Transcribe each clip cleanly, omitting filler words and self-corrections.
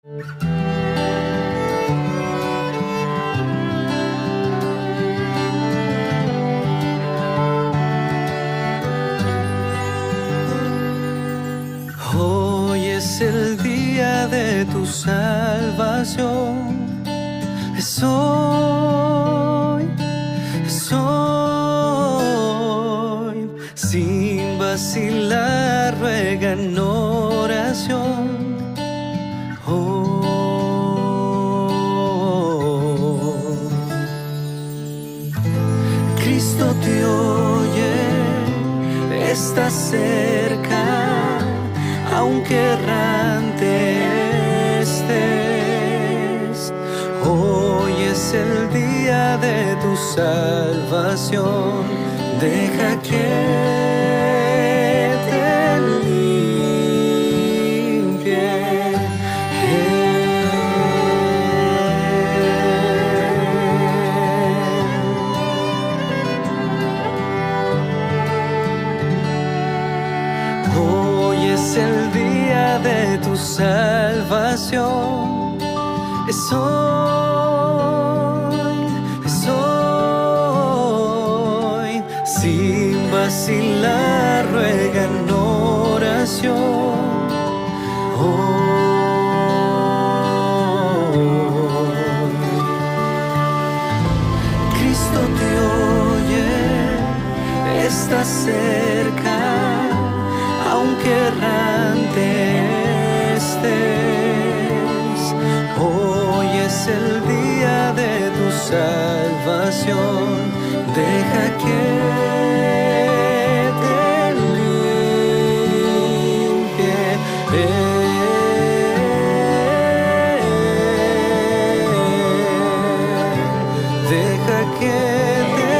Hoy es el día de tu salvación. Es hoy, sin vacilar, ruega en oración. Cristo te oye, está cerca, aunque errante estés. Hoy es el día de tu salvación. Deja que te limpie. Hoy es el día de tu salvación. Es hoy, sin vacilar, ruega en oración. Cristo te oye, está cerca, aunque errante estés. Hoy es el día de tu salvación. Deja que te limpie. Deja que te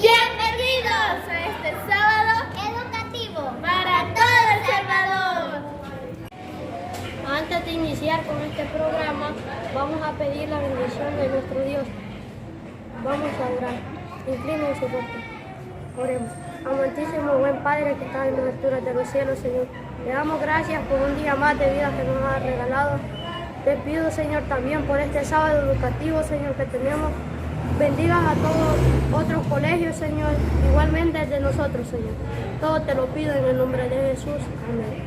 Bienvenidos a este sábado educativo para todo El Salvador. Antes de iniciar con este programa, vamos a pedir la bendición de nuestro Dios. Vamos a orar. Inclinen su rostro. Oremos. Amantísimo buen Padre que está en las alturas de los cielos, Señor. Le damos gracias por un día más de vida que nos ha regalado. Te pido, Señor, también por este sábado educativo, Señor, que tenemos. Bendigas a todos otros colegios, Señor, igualmente de nosotros, Señor. Todo te lo pido en el nombre de Jesús. Amén.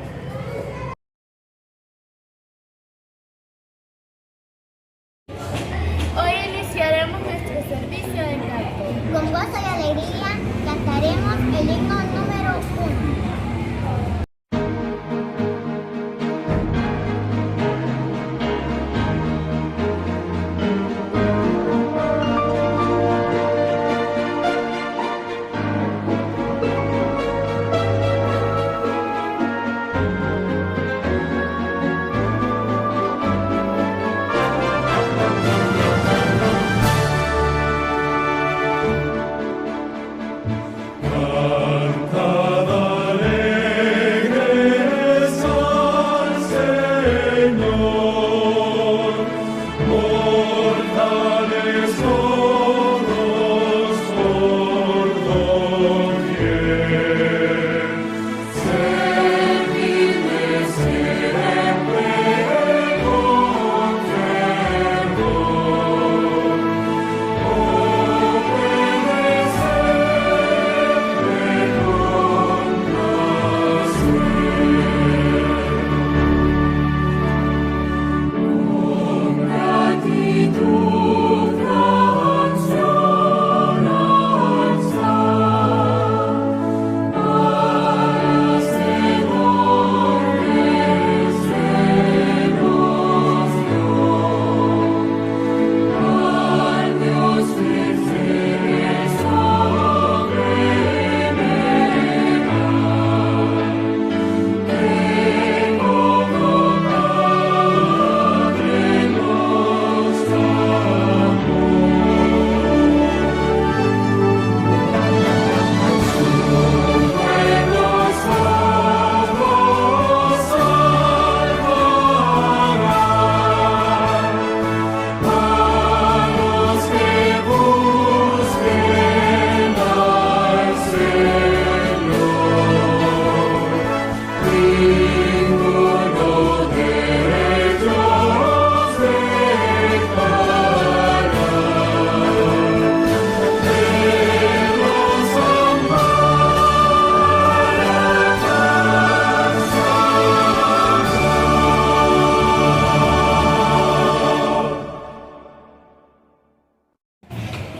Hoy iniciaremos nuestro servicio de canto. Con gozo y alegría cantaremos el himno número 1.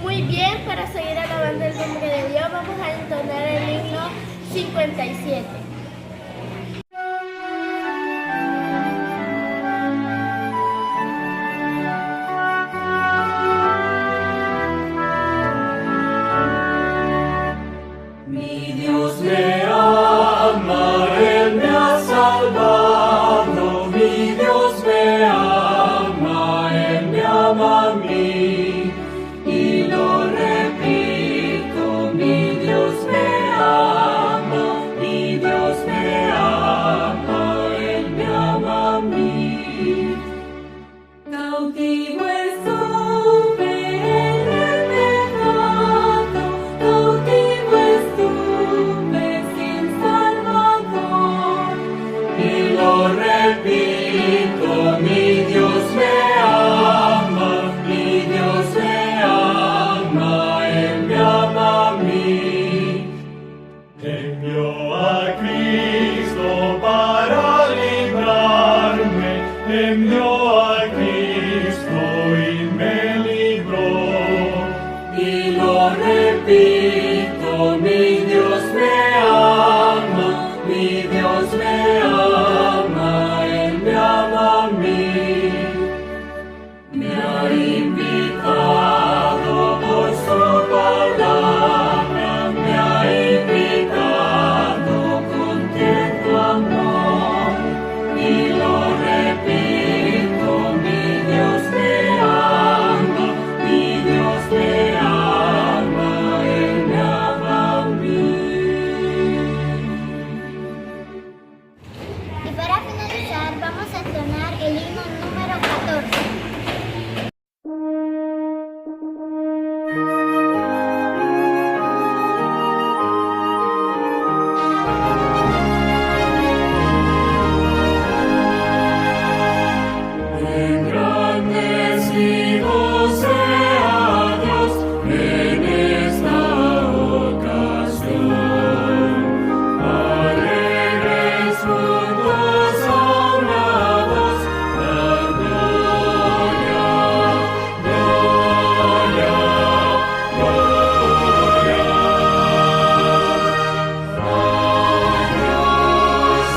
Muy bien, para seguir alabando el nombre de Dios, vamos a entonar el himno 57. Mi Dios me ama, Él me ha salvado. Mi Dios me ama, Él me ama a mí. Y lo repito, mi Dios me ama, mi Dios me ama, Él me ama a mí. Cautivo estuve en el pecado, cautivo estuve sin Salvador. Y lo repito, mi Dios me ama, mi Dios me ama, Él me ama a mí. Envió a Cristo para librarme, envió a Cristo y me libró. Y lo repito, mi Dios me ama, mi Dios me ama, Él me ama a mí. Me ha invitado por su palabra, me ha invitado con tierno amor. Y lo repito, mi Dios me ama, mi Dios me ama, Él me ama a mí. Y para finalizar, vamos a entonar el himno número 14. Engrandecido sea Dios en esta ocasión. Alegres juntos a una voz, dar gloria, gloria, gloria. A Dios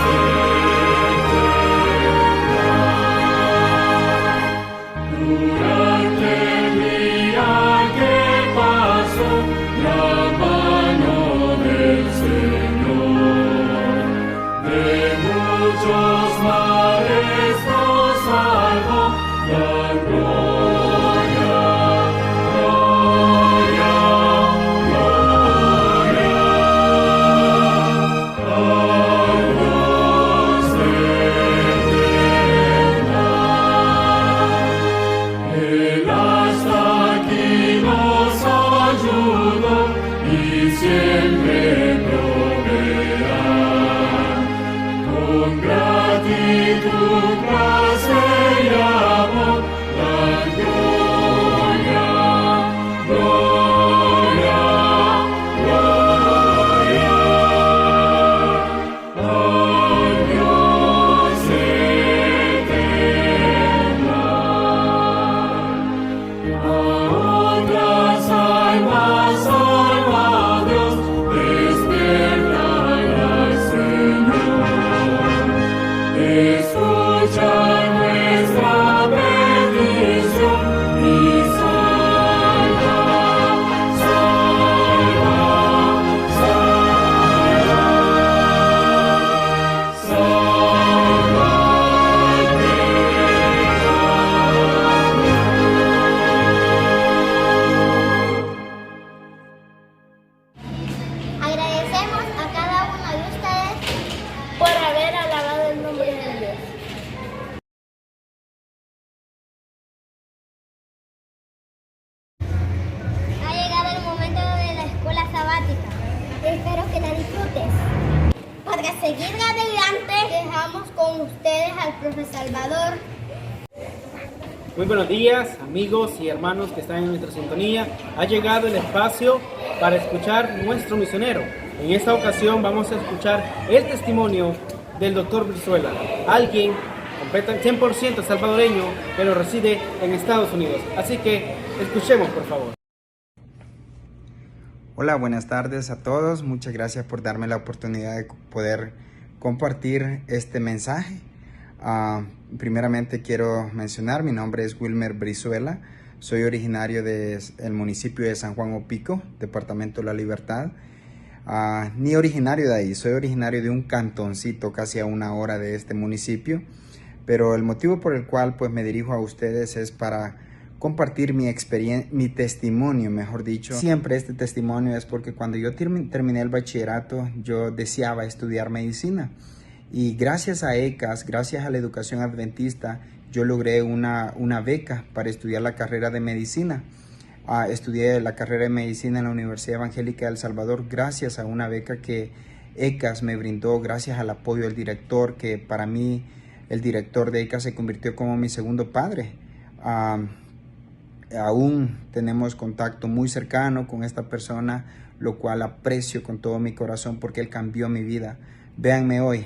durante el día que pasó, la mano del Señor de muchos males nos salvó. La gloria, gloria, gloria al Dios eterno. Él hasta aquí nos ayudó y siempre proveerá. Con gratitud, gracia y amor, la gloria, gloria, gloria al Dios eterno. A otras almas salva Dios, despiértalas, Señor. Escucha nuestra petición y salva, salva, salva, salva al Agradecemos a cada uno de ustedes Por haber alabado el nombre de Dios. Ha llegado el momento de la escuela sabática. Espero que la disfrutes. Para seguir adelante, dejamos con ustedes al profe Salvador. Muy buenos días, amigos y hermanos que están en nuestra sintonía. Ha llegado el espacio para escuchar nuestro misionero. En esta ocasión vamos a escuchar el testimonio del doctor Brizuela, alguien 100% salvadoreño, pero reside en Estados Unidos. Así que escuchemos, por favor. Hola, buenas tardes a todos. Muchas gracias por darme la oportunidad de poder compartir este mensaje. Primeramente quiero mencionar, mi nombre es Wilmer Brizuela. Soy originario del municipio de San Juan Opico, departamento de La Libertad. Ni originario de ahí, soy originario de un cantoncito casi a 1 hora de este municipio. Pero el motivo por el cual pues me dirijo a ustedes es para compartir mi experiencia, mi testimonio, mejor dicho. Siempre este testimonio es porque cuando yo terminé el bachillerato, yo deseaba estudiar medicina. Y gracias a ECAS, gracias a la educación adventista, yo logré una beca para estudiar la carrera de medicina. Estudié la carrera de medicina en la Universidad Evangélica de El Salvador gracias a una beca que ECAS me brindó, gracias al apoyo del director, que para mí el director de ECAS se convirtió como mi segundo padre. Aún tenemos contacto muy cercano con esta persona, lo cual aprecio con todo mi corazón porque él cambió mi vida. Véanme hoy,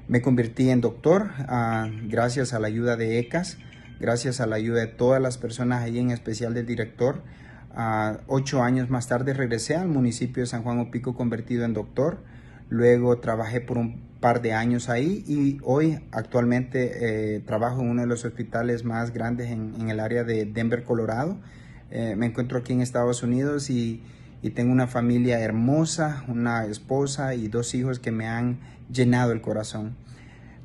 me convertí en doctor gracias a la ayuda de ECAS, gracias a la ayuda de todas las personas ahí, en especial del director. 8 años más tarde regresé al municipio de San Juan Opico convertido en doctor. Luego trabajé por un par de años ahí y hoy actualmente trabajo en uno de los hospitales más grandes en el área de Denver, Colorado. Me encuentro aquí en Estados Unidos y tengo una familia hermosa, una esposa y 2 hijos que me han llenado el corazón.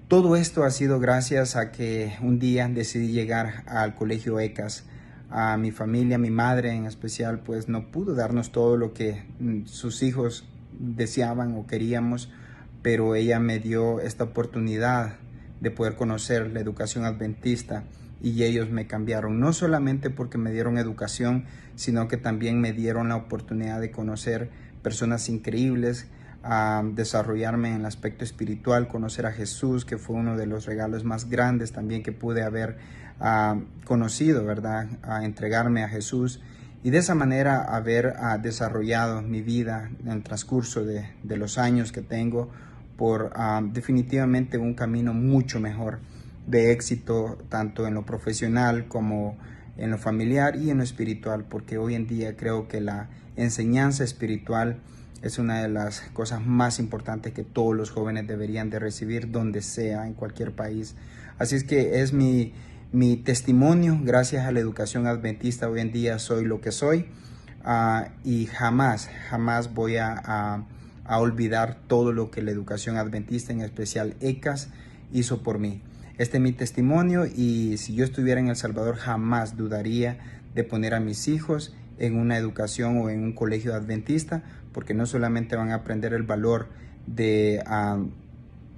Todo esto ha sido gracias a que un día decidí llegar al colegio ECAS. A mi familia, mi madre en especial, pues no pudo darnos todo lo que sus hijos deseaban o queríamos, pero ella me dio esta oportunidad de poder conocer la educación adventista y ellos me cambiaron, no solamente porque me dieron educación, sino que también me dieron la oportunidad de conocer personas increíbles, desarrollarme en el aspecto espiritual, conocer a Jesús, que fue uno de los regalos más grandes también que pude haber conocido, ¿verdad? Entregarme a Jesús. Y de esa manera haber desarrollado mi vida en el transcurso de los años que tengo por definitivamente un camino mucho mejor de éxito, tanto en lo profesional como en lo familiar y en lo espiritual, porque hoy en día creo que la enseñanza espiritual es una de las cosas más importantes que todos los jóvenes deberían de recibir donde sea, en cualquier país. Así es que es mi testimonio. Gracias a la educación adventista hoy en día soy lo que soy, y jamás voy a olvidar todo lo que la educación adventista, en especial ECAS, hizo por mí. Este es mi testimonio y si yo estuviera en El Salvador jamás dudaría de poner a mis hijos en una educación o en un colegio adventista, porque no solamente van a aprender el valor de la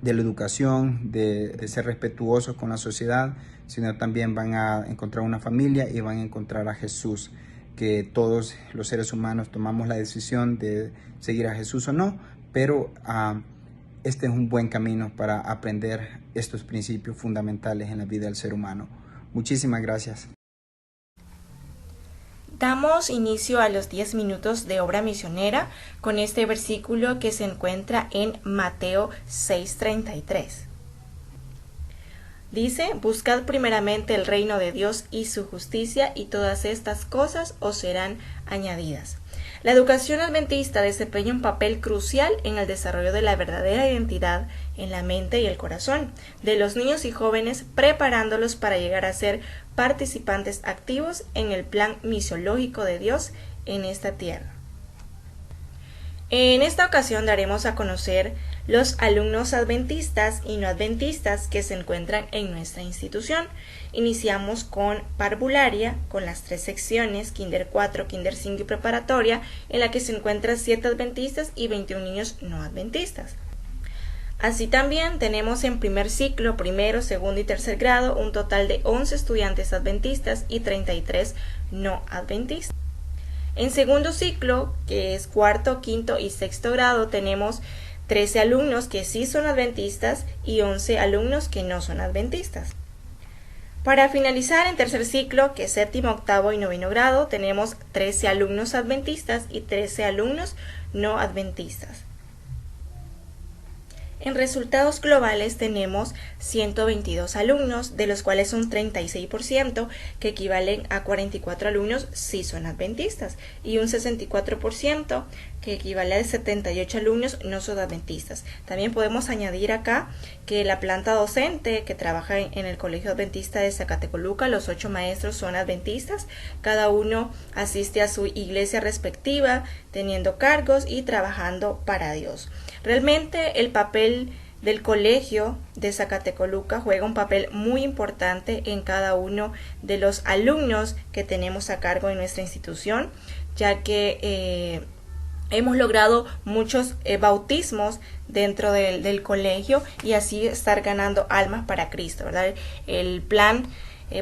educación, de ser respetuosos con la sociedad, sino también van a encontrar una familia y van a encontrar a Jesús, que todos los seres humanos tomamos la decisión de seguir a Jesús o no, pero este es un buen camino para aprender estos principios fundamentales en la vida del ser humano. Muchísimas gracias. Damos inicio a los 10 minutos de obra misionera con este versículo que se encuentra en Mateo 6:33. Dice: buscad primeramente el reino de Dios y su justicia, y todas estas cosas os serán añadidas. La educación adventista desempeña un papel crucial en el desarrollo de la verdadera identidad en la mente y el corazón de los niños y jóvenes, preparándolos para llegar a ser participantes activos en el plan misiológico de Dios en esta tierra. En esta ocasión daremos a conocer los alumnos adventistas y no adventistas que se encuentran en nuestra institución. Iniciamos con parvularia, con las 3 secciones, Kinder 4, Kinder 5 y preparatoria, en la que se encuentran 7 adventistas y 21 niños no adventistas. Así también tenemos en primer ciclo, primero, segundo y tercer grado, un total de 11 estudiantes adventistas y 33 no adventistas. En segundo ciclo, que es cuarto, quinto y sexto grado, tenemos 13 alumnos que sí son adventistas y 11 alumnos que no son adventistas. Para finalizar, en tercer ciclo, que es séptimo, octavo y noveno grado, tenemos 13 alumnos adventistas y 13 alumnos no adventistas. En resultados globales tenemos 122 alumnos, de los cuales un 36%, que equivalen a 44 alumnos, sí son adventistas, y un 64%, que equivale a 78 alumnos, no son adventistas. También podemos añadir acá que la planta docente que trabaja en el Colegio Adventista de Zacatecoluca, los 8 maestros son adventistas, cada uno asiste a su iglesia respectiva, teniendo cargos y trabajando para Dios. Realmente el papel del colegio de Zacatecoluca juega un papel muy importante en cada uno de los alumnos que tenemos a cargo de nuestra institución, ya que hemos logrado muchos bautismos dentro del colegio y así estar ganando almas para Cristo, ¿verdad? El plan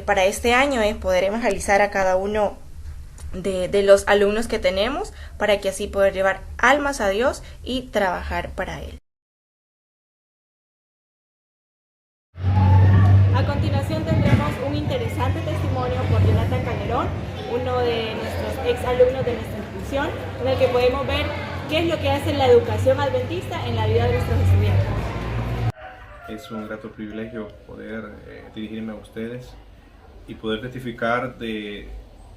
para este año es poder evangelizar a cada uno de los alumnos que tenemos para que así poder llevar almas a Dios y trabajar para Él. A continuación tendremos un interesante testimonio por Jonathan Calderón, uno de nuestros ex alumnos de nuestra institución, en el que podemos ver qué es lo que hace la educación adventista en la vida de nuestros estudiantes. Es un grato privilegio poder dirigirme a ustedes y poder testificar de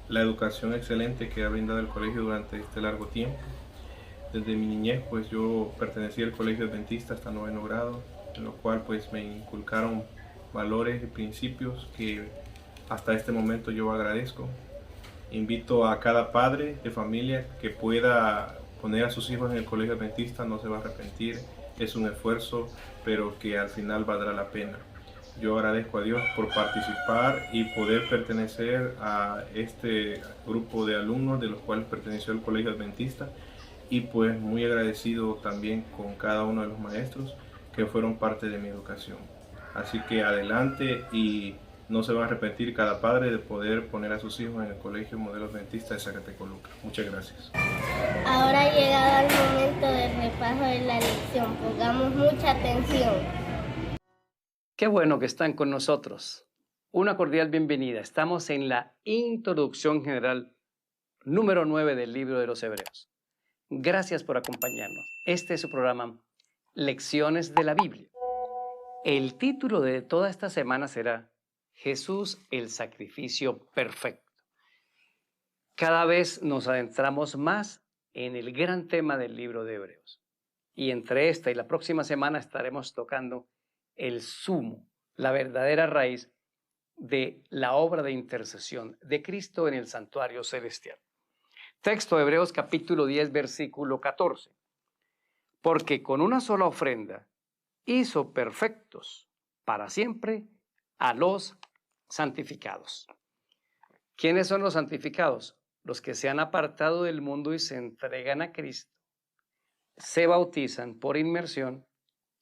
la educación excelente que ha brindado el colegio durante este largo tiempo. Desde mi niñez pues yo pertenecí al colegio adventista hasta 9º grado, en lo cual pues me inculcaron valores y principios que hasta este momento yo agradezco. Invito a cada padre de familia que pueda poner a sus hijos en el colegio adventista, no se va a arrepentir, es un esfuerzo pero que al final valdrá la pena. Yo agradezco a Dios por participar y poder pertenecer a este grupo de alumnos de los cuales perteneció el colegio adventista y pues muy agradecido también con cada uno de los maestros que fueron parte de mi educación. Así que adelante y no se va a arrepentir cada padre de poder poner a sus hijos en el Colegio Modelo Adventista de Zacatecoluca. Muchas gracias. Ahora ha llegado el momento del repaso de la lección. Pongamos mucha atención. Qué bueno que están con nosotros. Una cordial bienvenida. Estamos en la introducción general número 9 del libro de los Hebreos. Gracias por acompañarnos. Este es su programa Lecciones de la Biblia. El título de toda esta semana será Jesús, el sacrificio perfecto. Cada vez nos adentramos más en el gran tema del libro de Hebreos. Y entre esta y la próxima semana estaremos tocando el sumo, la verdadera raíz de la obra de intercesión de Cristo en el santuario celestial. Texto de Hebreos capítulo 10, versículo 14. Porque con una sola ofrenda hizo perfectos para siempre a los santificados. ¿Quiénes son los santificados? Los que se han apartado del mundo y se entregan a Cristo, se bautizan por inmersión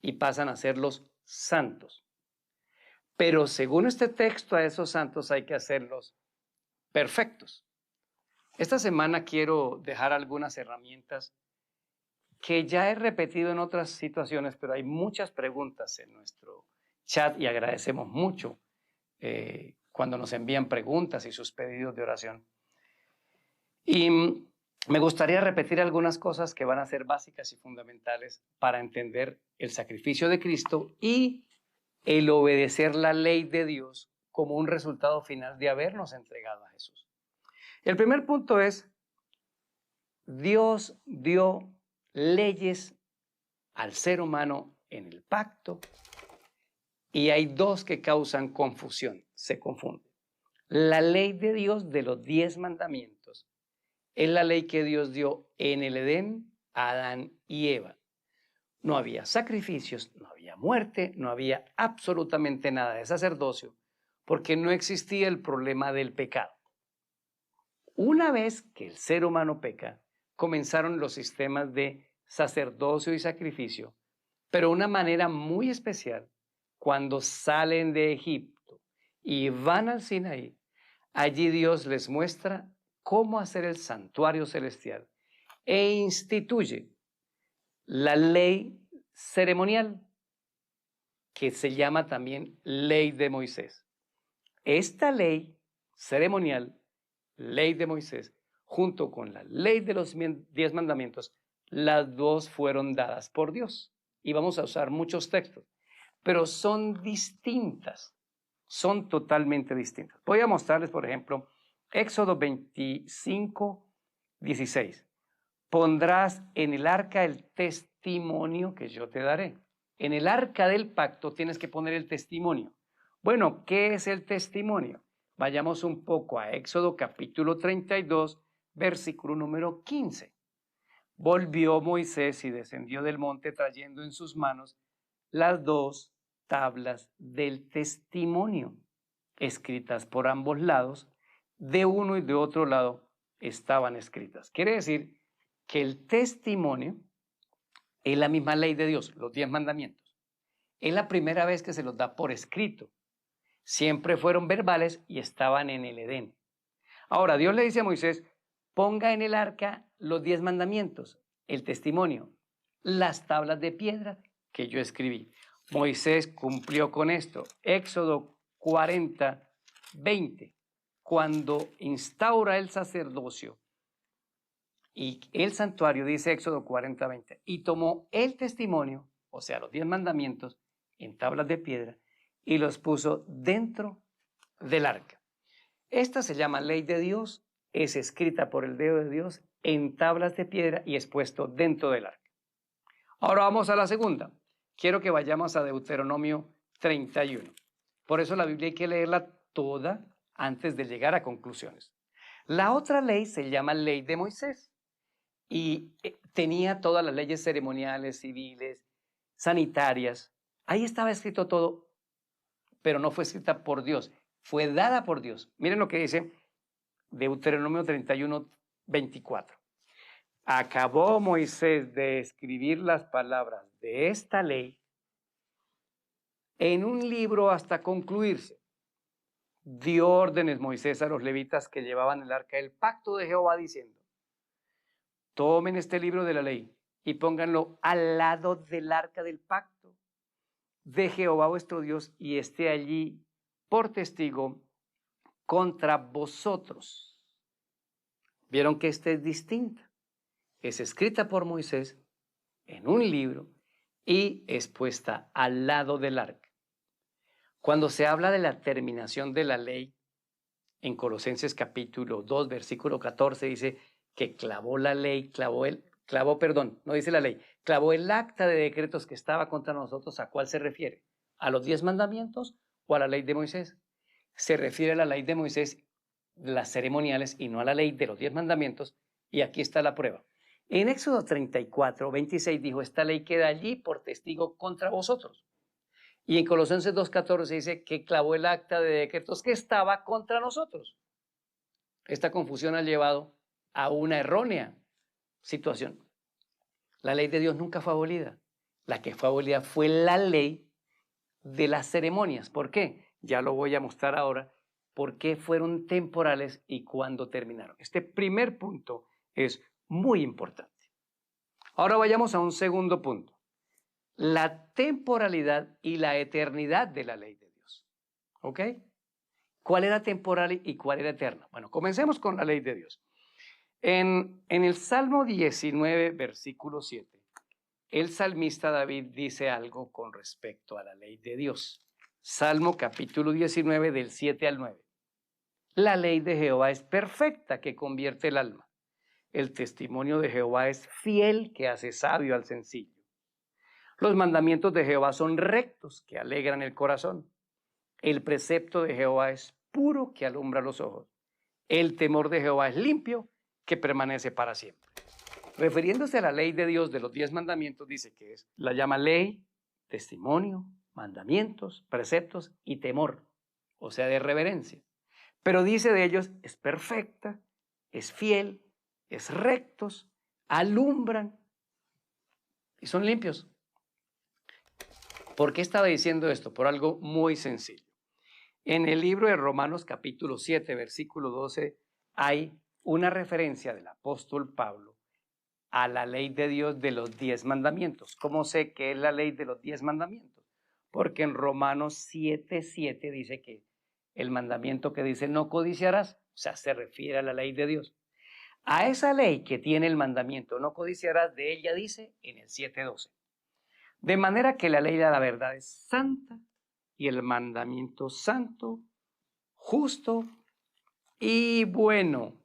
y pasan a ser los santos. Pero según este texto, a esos santos hay que hacerlos perfectos. Esta semana quiero dejar algunas herramientas que ya he repetido en otras situaciones, pero hay muchas preguntas en nuestro chat y agradecemos mucho cuando nos envían preguntas y sus pedidos de oración. Y me gustaría repetir algunas cosas que van a ser básicas y fundamentales para entender el sacrificio de Cristo y el obedecer la ley de Dios como un resultado final de habernos entregado a Jesús. El primer punto es, Dios dio leyes al ser humano en el pacto y hay dos que causan confusión, se confunden. La ley de Dios de los 10 mandamientos es la ley que Dios dio en el Edén a Adán y Eva. No había sacrificios, no había muerte, no había absolutamente nada de sacerdocio, porque no existía el problema del pecado. Una vez que el ser humano peca, comenzaron los sistemas de sacerdocio y sacrificio, pero de una manera muy especial, cuando salen de Egipto y van al Sinaí, allí Dios les muestra cómo hacer el santuario celestial e instituye la ley ceremonial, que se llama también ley de Moisés. Esta ley ceremonial, ley de Moisés, junto con la ley de los 10 mandamientos, las dos fueron dadas por Dios y vamos a usar muchos textos, pero son distintas, son totalmente distintas. Voy a mostrarles, por ejemplo, Éxodo 25, 16. Pondrás en el arca el testimonio que yo te daré. En el arca del pacto tienes que poner el testimonio. Bueno, ¿qué es el testimonio? Vayamos un poco a Éxodo capítulo 32, versículo número 15. Volvió Moisés y descendió del monte trayendo en sus manos las 2 tablas del testimonio, escritas por ambos lados, de uno y de otro lado estaban escritas. Quiere decir que el testimonio es la misma ley de Dios, los 10 mandamientos. Es la primera vez que se los da por escrito. Siempre fueron verbales y estaban en el Edén. Ahora, Dios le dice a Moisés, ponga en el arca los 10 mandamientos, el testimonio, las tablas de piedra que yo escribí. Moisés cumplió con esto. Éxodo 40, 20, cuando instaura el sacerdocio y el santuario, dice Éxodo 40, 20, y tomó el testimonio, o sea, los 10 mandamientos, en tablas de piedra, y los puso dentro del arca. Esta se llama ley de Dios, es escrita por el dedo de Dios en tablas de piedra y es puesto dentro del arca. Ahora vamos a la segunda. Quiero que vayamos a Deuteronomio 31. Por eso la Biblia hay que leerla toda antes de llegar a conclusiones. La otra ley se llama ley de Moisés y tenía todas las leyes ceremoniales, civiles, sanitarias. Ahí estaba escrito todo, pero no fue escrita por Dios, fue dada por Dios. Miren lo que dice Deuteronomio 31, 24. Acabó Moisés de escribir las palabras de esta ley en un libro hasta concluirse. Dio órdenes Moisés a los levitas que llevaban el arca del pacto de Jehová diciendo, tomen este libro de la ley y pónganlo al lado del arca del pacto de Jehová vuestro Dios y esté allí por testigo contra vosotros. Vieron que esta es distinta. Es escrita por Moisés en un libro y es puesta al lado del arca. Cuando se habla de la terminación de la ley, en Colosenses capítulo 2, versículo 14, dice que clavó la ley, clavó el acta de decretos que estaba contra nosotros. ¿A cuál se refiere? ¿A los 10 mandamientos o a la ley de Moisés? Se refiere a la ley de Moisés, las ceremoniales, y no a la ley de los 10 mandamientos, y aquí está la prueba. En Éxodo 34, 26 dijo, esta ley queda allí por testigo contra vosotros. Y en Colosenses 2.14 dice que clavó el acta de decretos que estaba contra nosotros. Esta confusión ha llevado a una errónea situación. La ley de Dios nunca fue abolida. La que fue abolida fue la ley de las ceremonias. ¿Por qué? Ya lo voy a mostrar ahora. ¿Por qué fueron temporales y cuándo terminaron? Este primer punto es muy importante. Ahora vayamos a un segundo punto. La temporalidad y la eternidad de la ley de Dios. ¿Ok? ¿Cuál era temporal y cuál era eterna? Bueno, comencemos con la ley de Dios. En el Salmo 19, versículo 7, el salmista David dice algo con respecto a la ley de Dios. Salmo capítulo 19, del 7 al 9. La ley de Jehová es perfecta, que convierte el alma. El testimonio de Jehová es fiel, que hace sabio al sencillo. Los mandamientos de Jehová son rectos, que alegran el corazón. El precepto de Jehová es puro, que alumbra los ojos. El temor de Jehová es limpio, que permanece para siempre. Refiriéndose a la ley de Dios de los 10 mandamientos, dice que la llama ley, testimonio, mandamientos, preceptos y temor, o sea, de reverencia. Pero dice de ellos, es perfecta, es fiel, es rectos, alumbran y son limpios. ¿Por qué estaba diciendo esto? Por algo muy sencillo. En el libro de Romanos capítulo 7, versículo 12, hay una referencia del apóstol Pablo a la ley de Dios de los 10 mandamientos. ¿Cómo sé que es la ley de los 10 mandamientos? Porque en Romanos 7, 7 dice que el mandamiento que dice no codiciarás, o sea, se refiere a la ley de Dios. A esa ley que tiene el mandamiento no codiciarás, de ella dice en el 7:12. De manera que la ley de la verdad es santa y el mandamiento santo, justo y bueno.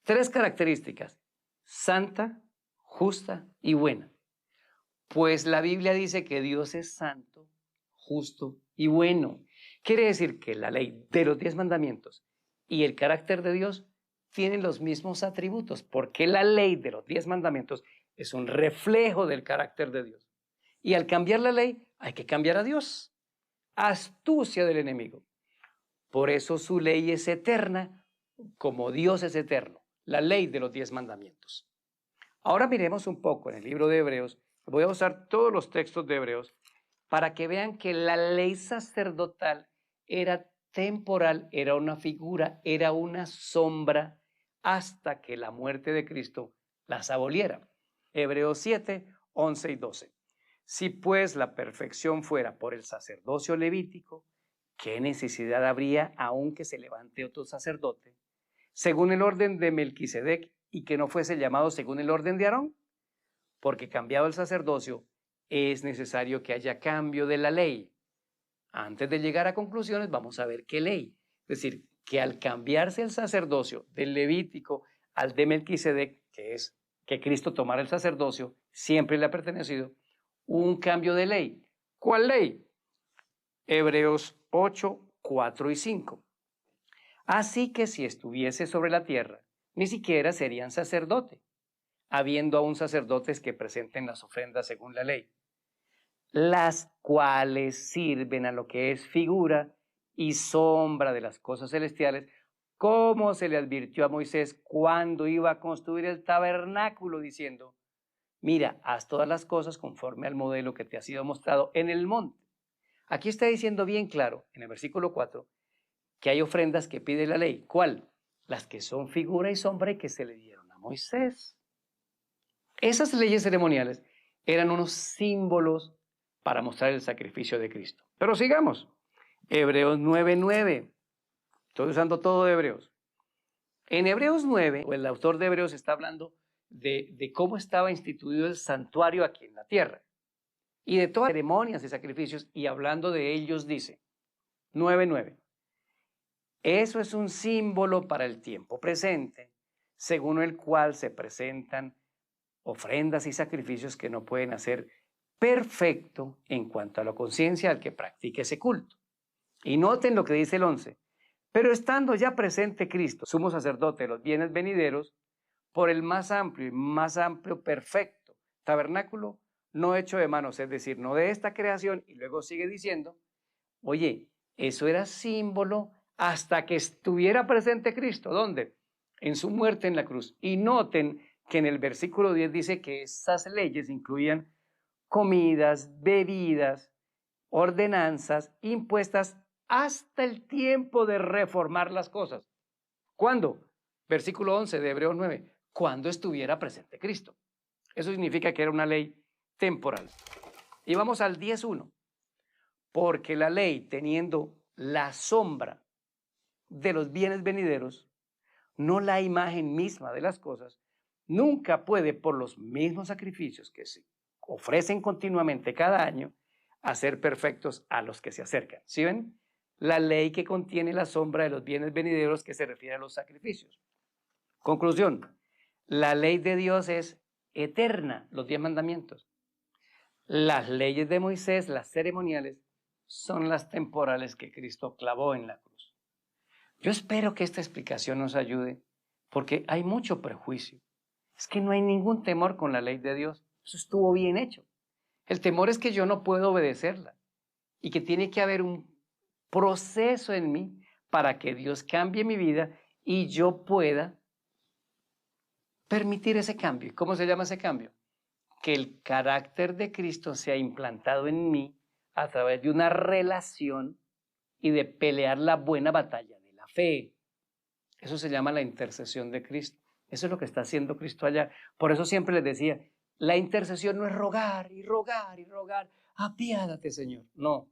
3 características: santa, justa y buena. Pues la Biblia dice que Dios es santo, justo y bueno. Quiere decir que la ley de los 10 mandamientos y el carácter de Dios tienen los mismos atributos, porque la ley de los 10 mandamientos es un reflejo del carácter de Dios. Y al cambiar la ley, hay que cambiar a Dios. Astucia del enemigo. Por eso su ley es eterna, como Dios es eterno. La ley de los 10 mandamientos. Ahora miremos un poco en el libro de Hebreos. Voy a usar todos los textos de Hebreos para que vean que la ley sacerdotal era temporal, era una figura, era una sombra, hasta que la muerte de Cristo las aboliera. Hebreos 7, 11 y 12. Si pues la perfección fuera por el sacerdocio levítico, ¿qué necesidad habría aún que se levante otro sacerdote, según el orden de Melquisedec, y que no fuese llamado según el orden de Aarón? Porque cambiado el sacerdocio, es necesario que haya cambio de la ley. Antes de llegar a conclusiones, vamos a ver qué ley. Es decir, que al cambiarse el sacerdocio del Levítico al de Melquisedec, que es que Cristo tomara el sacerdocio, siempre le ha pertenecido, un cambio de ley. ¿Cuál ley? Hebreos 8, 4 y 5. Así que si estuviese sobre la tierra, ni siquiera serían sacerdote, habiendo aún sacerdotes que presenten las ofrendas según la ley, las cuales sirven a lo que es figura y sombra de las cosas celestiales, como se le advirtió a Moisés cuando iba a construir el tabernáculo, diciendo: mira, haz todas las cosas conforme al modelo que te ha sido mostrado en el monte. Aquí está diciendo bien claro, en el versículo 4, que hay ofrendas que pide la ley. ¿Cuál? Las que son figura y sombra y que se le dieron a Moisés. Esas leyes ceremoniales eran unos símbolos para mostrar el sacrificio de Cristo. Pero sigamos. Hebreos 9:9. Estoy usando todo de Hebreos. En Hebreos 9, el autor de Hebreos está hablando de cómo estaba instituido el santuario aquí en la tierra y de todas las ceremonias y sacrificios, y hablando de ellos dice, 9:9. Eso es un símbolo para el tiempo presente, según el cual se presentan ofrendas y sacrificios que no pueden hacer perfecto en cuanto a la conciencia al que practique ese culto. Y noten lo que dice el 11. Pero estando ya presente Cristo, sumo sacerdote de los bienes venideros, por el más amplio, perfecto tabernáculo, no hecho de manos, es decir, no de esta creación, y luego sigue diciendo, oye, eso era símbolo hasta que estuviera presente Cristo. ¿Dónde? En su muerte en la cruz. Y noten que en el versículo 10 dice que esas leyes incluían comidas, bebidas, ordenanzas impuestas hasta el tiempo de reformar las cosas. ¿Cuándo? Versículo 11 de Hebreos 9. Cuando estuviera presente Cristo. Eso significa que era una ley temporal. Y vamos al 10:1. Porque la ley, teniendo la sombra de los bienes venideros, no la imagen misma de las cosas, nunca puede, por los mismos sacrificios que se ofrecen continuamente cada año, hacer perfectos a los que se acercan. ¿Sí ven? La ley que contiene la sombra de los bienes venideros, que se refiere a los sacrificios. Conclusión, la ley de Dios es eterna, los 10 mandamientos. Las leyes de Moisés, las ceremoniales, son las temporales que Cristo clavó en la cruz. Yo espero que esta explicación nos ayude, porque hay mucho prejuicio. Es que no hay ningún temor con la ley de Dios. Eso estuvo bien hecho. El temor es que yo no puedo obedecerla y que tiene que haber un proceso en mí para que Dios cambie mi vida y yo pueda permitir ese cambio. ¿Cómo se llama ese cambio? Que el carácter de Cristo sea implantado en mí a través de una relación y de pelear la buena batalla de la fe. Eso se llama la intercesión de Cristo. Eso es lo que está haciendo Cristo allá. Por eso siempre les decía, la intercesión no es rogar y rogar y rogar, apiádate, Señor. No,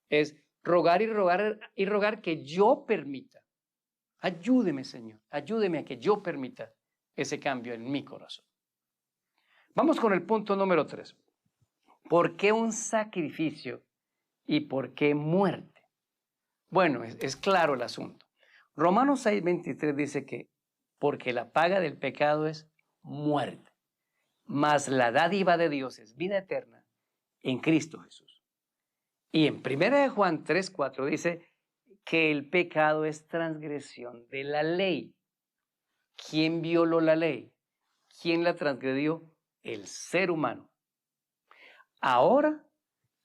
es rogar y rogar y rogar que yo permita. Ayúdeme, Señor, ayúdeme a que yo permita ese cambio en mi corazón. Vamos con el punto número 3. ¿Por qué un sacrificio y por qué muerte? Bueno, es claro el asunto. Romanos 6:23 dice que porque la paga del pecado es muerte, mas la dádiva de Dios es vida eterna en Cristo Jesús. Y en 1 Juan 3:4 dice que el pecado es transgresión de la ley. ¿Quién violó la ley? ¿Quién la transgredió? El ser humano. Ahora,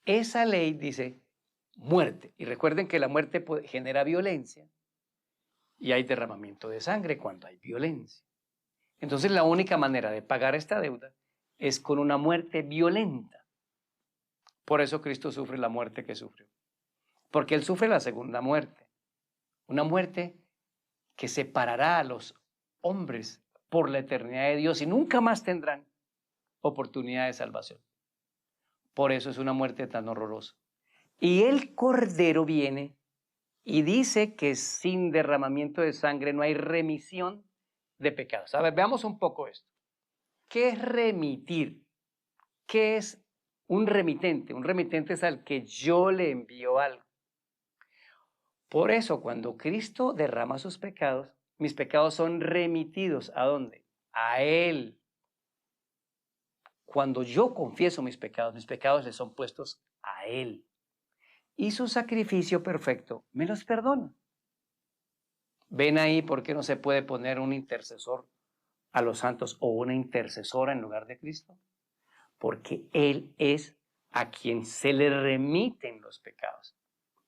esa ley dice muerte. Y recuerden que la muerte genera violencia y hay derramamiento de sangre cuando hay violencia. Entonces la única manera de pagar esta deuda es con una muerte violenta. Por eso Cristo sufre la muerte que sufrió. Porque Él sufre la segunda muerte. Una muerte que separará a los hombres por la eternidad de Dios y nunca más tendrán oportunidad de salvación. Por eso es una muerte tan horrorosa. Y el Cordero viene y dice que sin derramamiento de sangre no hay remisión de pecados. A ver, veamos un poco esto. ¿Qué es remitir? ¿Qué es un remitente? Un remitente es al que yo le envío algo. Por eso, cuando Cristo derrama sus pecados, mis pecados son remitidos. ¿A dónde? A Él. Cuando yo confieso mis pecados le son puestos a Él. Y su sacrificio perfecto me los perdona. ¿Ven ahí por qué no se puede poner un intercesor a los santos o una intercesora en lugar de Cristo? Porque Él es a quien se le remiten los pecados.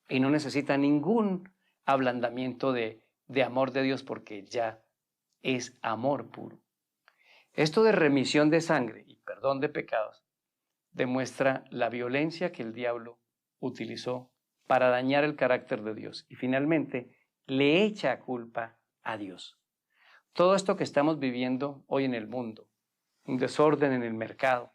Y no necesita ningún ablandamiento de amor de Dios porque ya es amor puro. Esto de remisión de sangre y perdón de pecados demuestra la violencia que el diablo utilizó para dañar el carácter de Dios y finalmente le echa culpa a Dios. Todo esto que estamos viviendo hoy en el mundo, un desorden en el mercado,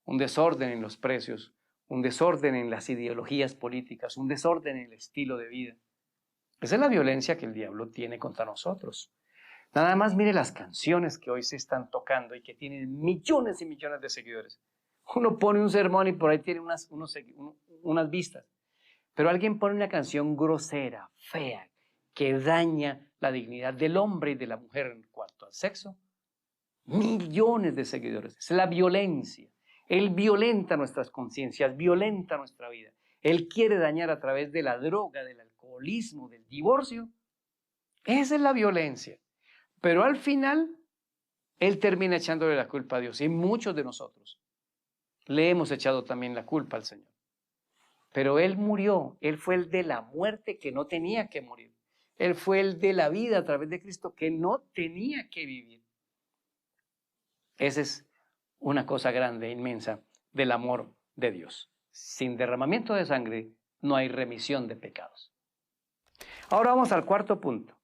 un desorden en los precios, un desorden en las ideologías políticas, un desorden en el estilo de vida. Esa es la violencia que el diablo tiene contra nosotros. Nada más mire las canciones que hoy se están tocando y que tienen millones y millones de seguidores. Uno pone un sermón y por ahí tiene unas vistas. Pero alguien pone una canción grosera, fea, que daña la dignidad del hombre y de la mujer en cuanto al sexo. Millones de seguidores. Es la violencia. Él violenta nuestras conciencias, violenta nuestra vida. Él quiere dañar a través de la droga, del alcoholismo, del divorcio. Esa es la violencia. Pero al final, Él termina echándole la culpa a Dios. Y muchos de nosotros le hemos echado también la culpa al Señor. Pero Él murió. Él fue el de la muerte que no tenía que morir. Él fue el de la vida a través de Cristo que no tenía que vivir. Esa es una cosa grande, inmensa, del amor de Dios. Sin derramamiento de sangre no hay remisión de pecados. Ahora vamos al cuarto punto.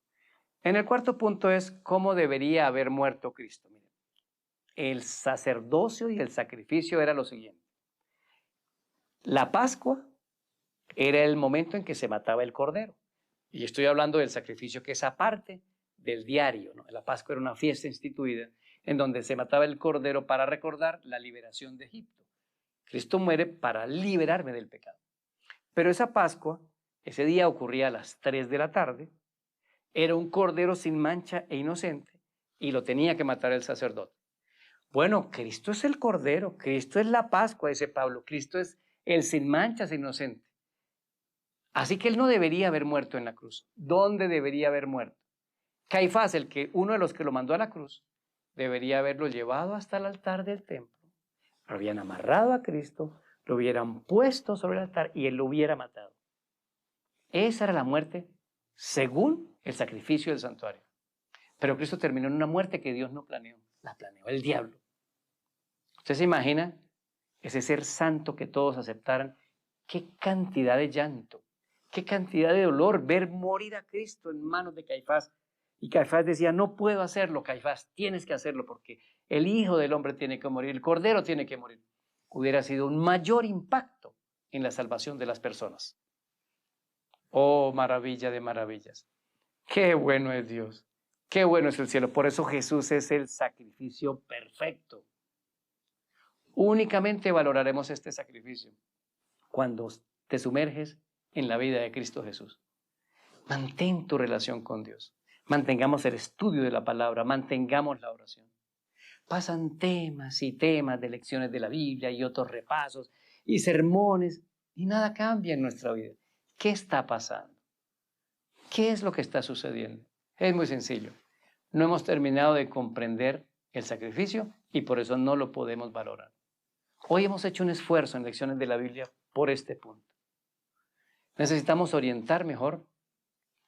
En el cuarto punto es cómo debería haber muerto Cristo. Miren, el sacerdocio y el sacrificio era lo siguiente. La Pascua era el momento en que se mataba el cordero. Y estoy hablando del sacrificio que es aparte del diario, ¿no? La Pascua era una fiesta instituida en donde se mataba el cordero para recordar la liberación de Egipto. Cristo muere para liberarme del pecado. Pero esa Pascua, ese día ocurría a las 3 de la tarde, era un cordero sin mancha e inocente y lo tenía que matar el sacerdote. Bueno, Cristo es el cordero, Cristo es la Pascua, dice Pablo, Cristo es el sin manchas e inocente. Así que Él no debería haber muerto en la cruz. ¿Dónde debería haber muerto? Caifás, uno de los que lo mandó a la cruz, debería haberlo llevado hasta el altar del templo. Lo habían amarrado a Cristo, lo hubieran puesto sobre el altar y Él lo hubiera matado. Esa era la muerte según el sacrificio del santuario. Pero Cristo terminó en una muerte que Dios no planeó, la planeó el diablo. ¿Usted se imagina ese ser santo que todos aceptaran? ¡Qué cantidad de llanto! ¡Qué cantidad de dolor ver morir a Cristo en manos de Caifás! Y Caifás decía, no puedo hacerlo, Caifás, tienes que hacerlo porque el Hijo del Hombre tiene que morir, el Cordero tiene que morir. Hubiera sido un mayor impacto en la salvación de las personas. ¡Oh, maravilla de maravillas! ¡Qué bueno es Dios! ¡Qué bueno es el cielo! Por eso Jesús es el sacrificio perfecto. Únicamente valoraremos este sacrificio cuando te sumerges en la vida de Cristo Jesús. Mantén tu relación con Dios. Mantengamos el estudio de la palabra, mantengamos la oración. Pasan temas y temas de lecciones de la Biblia y otros repasos y sermones y nada cambia en nuestra vida. ¿Qué está pasando? ¿Qué es lo que está sucediendo? Es muy sencillo. No hemos terminado de comprender el sacrificio y por eso no lo podemos valorar. Hoy hemos hecho un esfuerzo en lecciones de la Biblia por este punto. Necesitamos orientar mejor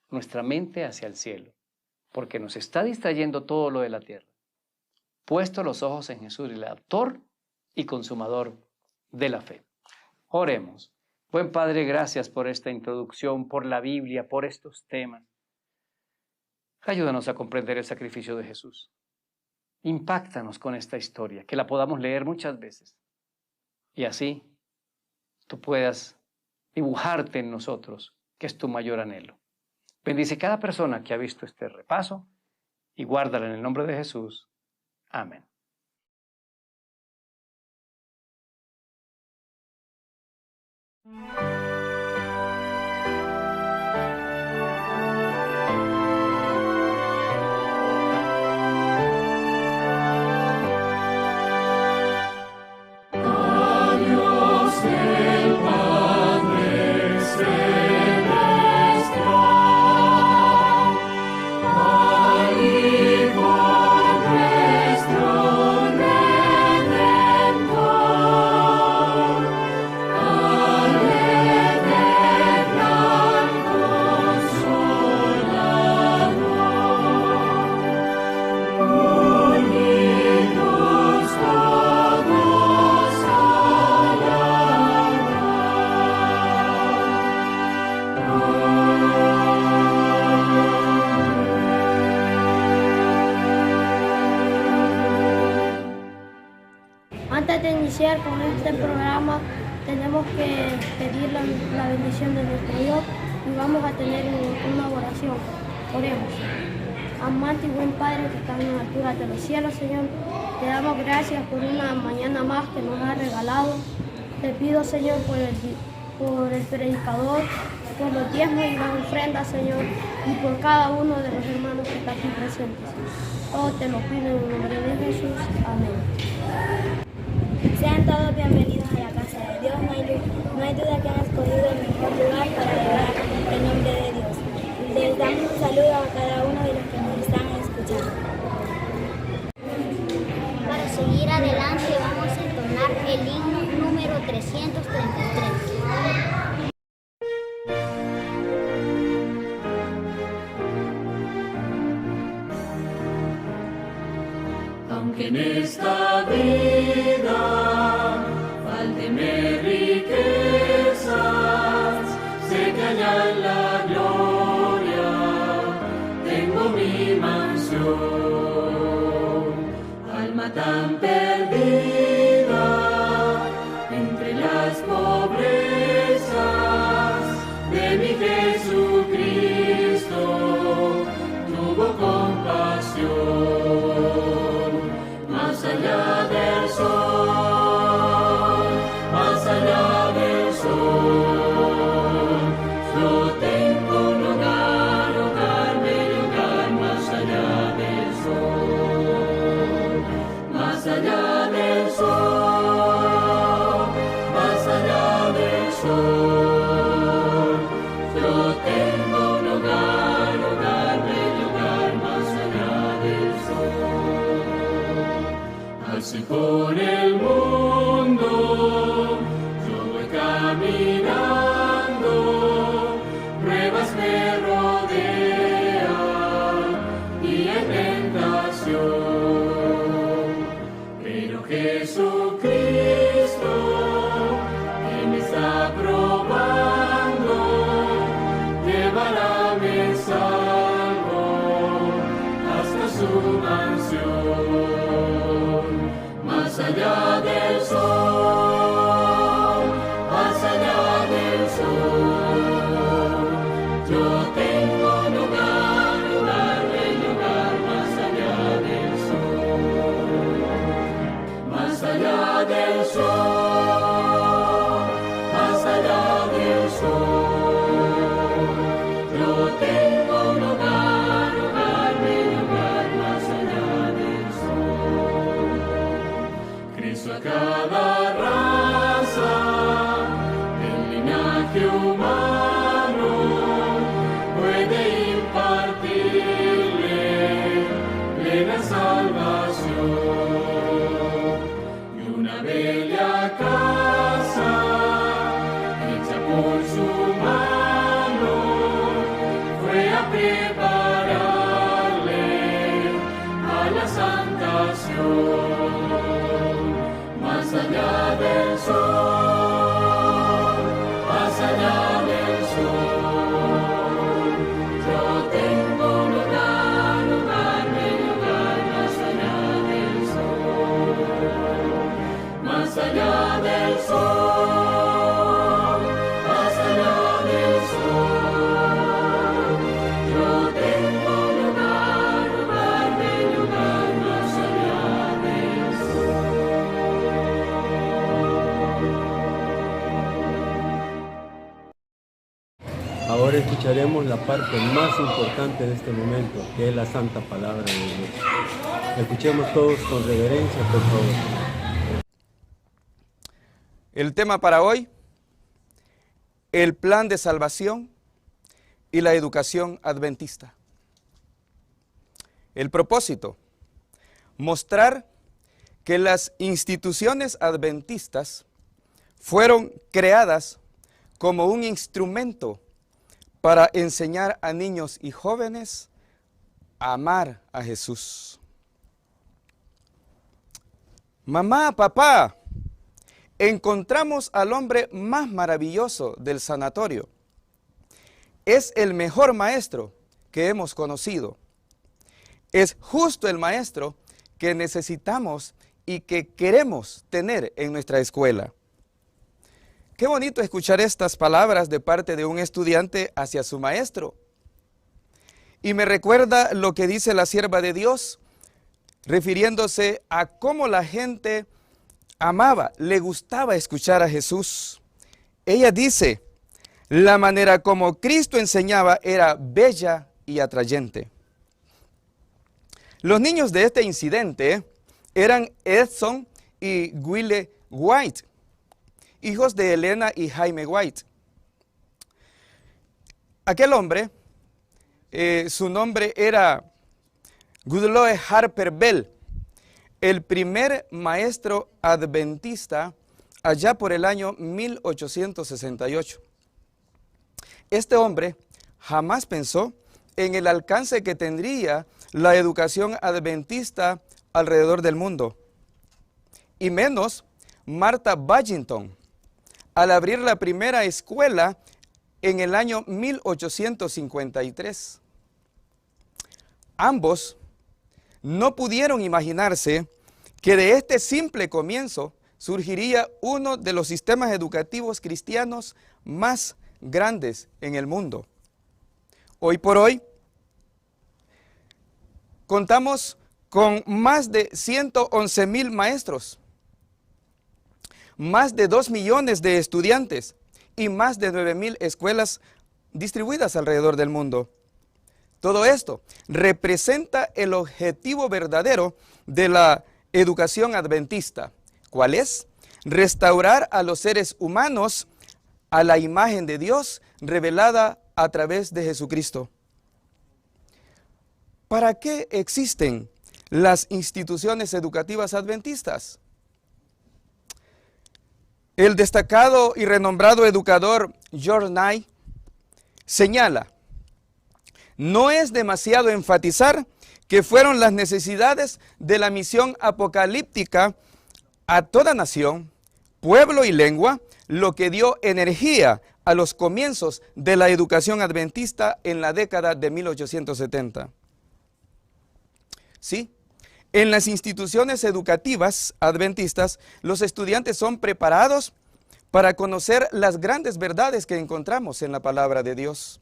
nuestra mente hacia el cielo, porque nos está distrayendo todo lo de la tierra. Puesto los ojos en Jesús, el autor y consumador de la fe. Oremos. Buen Padre, gracias por esta introducción, por la Biblia, por estos temas. Ayúdanos a comprender el sacrificio de Jesús. Impáctanos con esta historia, que la podamos leer muchas veces. Y así tú puedas dibujarte en nosotros, que es tu mayor anhelo. Bendice cada persona que ha visto este repaso y guárdala en el nombre de Jesús. Amén. Antes de iniciar con este programa, tenemos que pedir la bendición de nuestro Dios y vamos a tener una oración. Oremos. Amante y buen Padre que estás en la altura de los cielos, Señor, te damos gracias por una mañana más que nos has regalado. Te pido, Señor, por el predicador, por los diezmos y las ofrendas, Señor, y por cada uno de los hermanos que están aquí presentes. Todo te lo pido en el nombre de Jesús. Amén. Sean todos bienvenidos a la casa de Dios. No hay duda que han escogido el mejor lugar para adorar el nombre de Dios. Les damos un saludo a cada uno de los que nos están escuchando. Para seguir adelante vamos a entonar el himno número 333. Aunque en esta vida faltenme riquezas, sé que allá en la gloria tengo mi mansión. Alma tan perdida entre las pobrezas de mi Jesucristo, tuvo compasión. Más allá del sol, más allá del sol, yo tengo un hogar, bello hogar, más allá del sol, más allá del sol, más allá del sol, yo tengo un hogar, bello hogar, más allá del sol. Así por el mundo yo voy caminando, pruebas me rodean y hay tentación, pero Jesucristo, que me está probando, llevará-me salvo hasta su mansión. Más allá del sol, más allá del del sol, más allá del sol. Yo tengo un hogar, mi lugar más allá del sol. Cristo a cada raza, el linaje humano, puede impartirle plena salvación. Y una bella casa, hecha por su mano, fue a prepararle a la santación. Más allá del sol, más allá del sol, yo tengo un lugar, mi lugar más allá del sol. Más allá del sol, más allá del sol, yo tengo un lugar, mi lugar más allá del sol. Ahora escucharemos la parte más importante de este momento, que es la Santa Palabra de Dios. Escuchemos todos con reverencia, por favor. El tema para hoy, el plan de salvación y la educación adventista. El propósito, mostrar que las instituciones adventistas fueron creadas como un instrumento para enseñar a niños y jóvenes a amar a Jesús. Mamá, papá, encontramos al hombre más maravilloso del sanatorio. Es el mejor maestro que hemos conocido. Es justo el maestro que necesitamos y que queremos tener en nuestra escuela. Qué bonito escuchar estas palabras de parte de un estudiante hacia su maestro. Y me recuerda lo que dice la sierva de Dios, refiriéndose a cómo la gente amaba, le gustaba escuchar a Jesús. Ella dice, la manera como Cristo enseñaba era bella y atrayente. Los niños de este incidente eran Edson y Willie White, hijos de Elena y Jaime White. Aquel hombre, su nombre era Goodloe Harper Bell, el primer maestro adventista allá por el año 1868. Este hombre jamás pensó en el alcance que tendría la educación adventista alrededor del mundo, y menos Martha Budington, al abrir la primera escuela en el año 1853. Ambos no pudieron imaginarse que de este simple comienzo surgiría uno de los sistemas educativos cristianos más grandes en el mundo. Hoy por hoy, contamos con más de 111,000 maestros, más de 2 millones de estudiantes y más de 9,000 escuelas distribuidas alrededor del mundo. Todo esto representa el objetivo verdadero de la educación adventista. ¿Cuál es? Restaurar a los seres humanos a la imagen de Dios revelada a través de Jesucristo. ¿Para qué existen las instituciones educativas adventistas? El destacado y renombrado educador George Knight señala, no es demasiado enfatizar que fueron las necesidades de la misión apocalíptica a toda nación, pueblo y lengua lo que dio energía a los comienzos de la educación adventista en la década de 1870. Sí, en las instituciones educativas adventistas, los estudiantes son preparados para conocer las grandes verdades que encontramos en la palabra de Dios.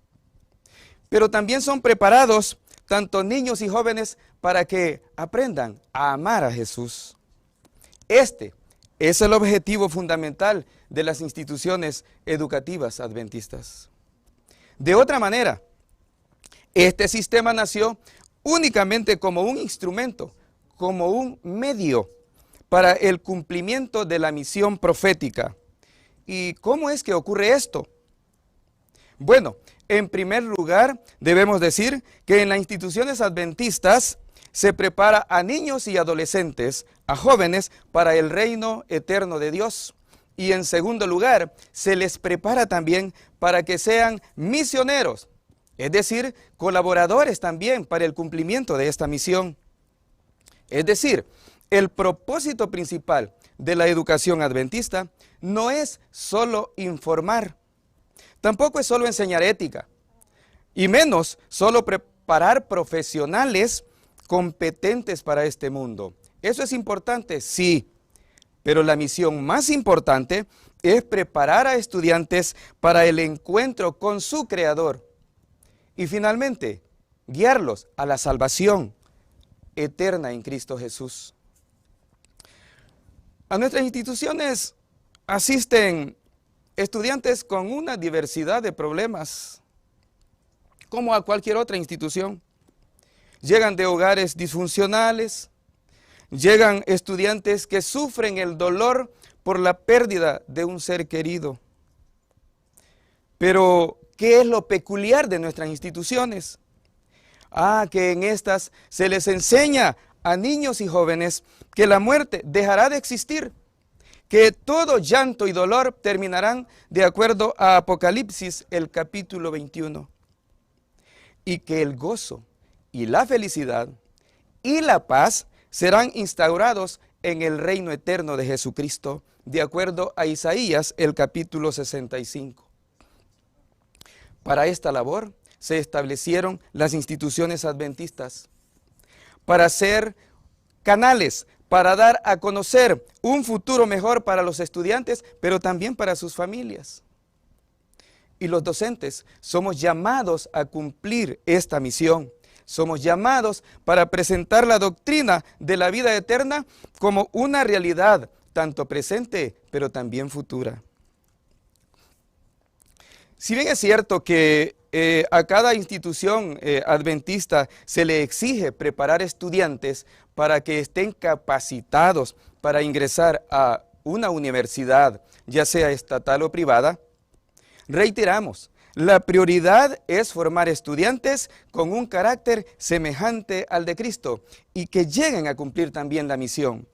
Pero también son preparados tanto niños y jóvenes para que aprendan a amar a Jesús. Este Es el objetivo fundamental de las instituciones educativas adventistas. De otra manera, este sistema nació únicamente como un instrumento, como un medio para el cumplimiento de la misión profética. ¿Y cómo es que ocurre esto? Bueno, en primer lugar, debemos decir que en las instituciones adventistas se prepara a niños y adolescentes, a jóvenes, para el reino eterno de Dios. Y en segundo lugar, se les prepara también para que sean misioneros, es decir, colaboradores también para el cumplimiento de esta misión. Es decir, el propósito principal de la educación adventista no es solo informar, tampoco es solo enseñar ética, y menos solo preparar profesionales competentes para este mundo. Eso es importante, sí, pero la misión más importante es preparar a estudiantes para el encuentro con su Creador y finalmente guiarlos a la salvación eterna en Cristo Jesús. A nuestras instituciones asisten estudiantes con una diversidad de problemas, como a cualquier otra institución. Llegan de hogares disfuncionales, llegan estudiantes que sufren el dolor por la pérdida de un ser querido. Pero, ¿qué es lo peculiar de nuestras instituciones? Que en estas se les enseña a niños y jóvenes que la muerte dejará de existir, que todo llanto y dolor terminarán de acuerdo a Apocalipsis, el capítulo 21, y que el gozo y la felicidad y la paz serán instaurados en el reino eterno de Jesucristo, de acuerdo a Isaías, el capítulo 65. Para esta labor se establecieron las instituciones adventistas, para ser canales, para dar a conocer un futuro mejor para los estudiantes, pero también para sus familias. Y los docentes somos llamados a cumplir esta misión. Somos llamados para presentar la doctrina de la vida eterna como una realidad, tanto presente, pero también futura. Si bien es cierto que a cada institución adventista se le exige preparar estudiantes para que estén capacitados para ingresar a una universidad, ya sea estatal o privada, reiteramos, la prioridad es formar estudiantes con un carácter semejante al de Cristo y que lleguen a cumplir también la misión.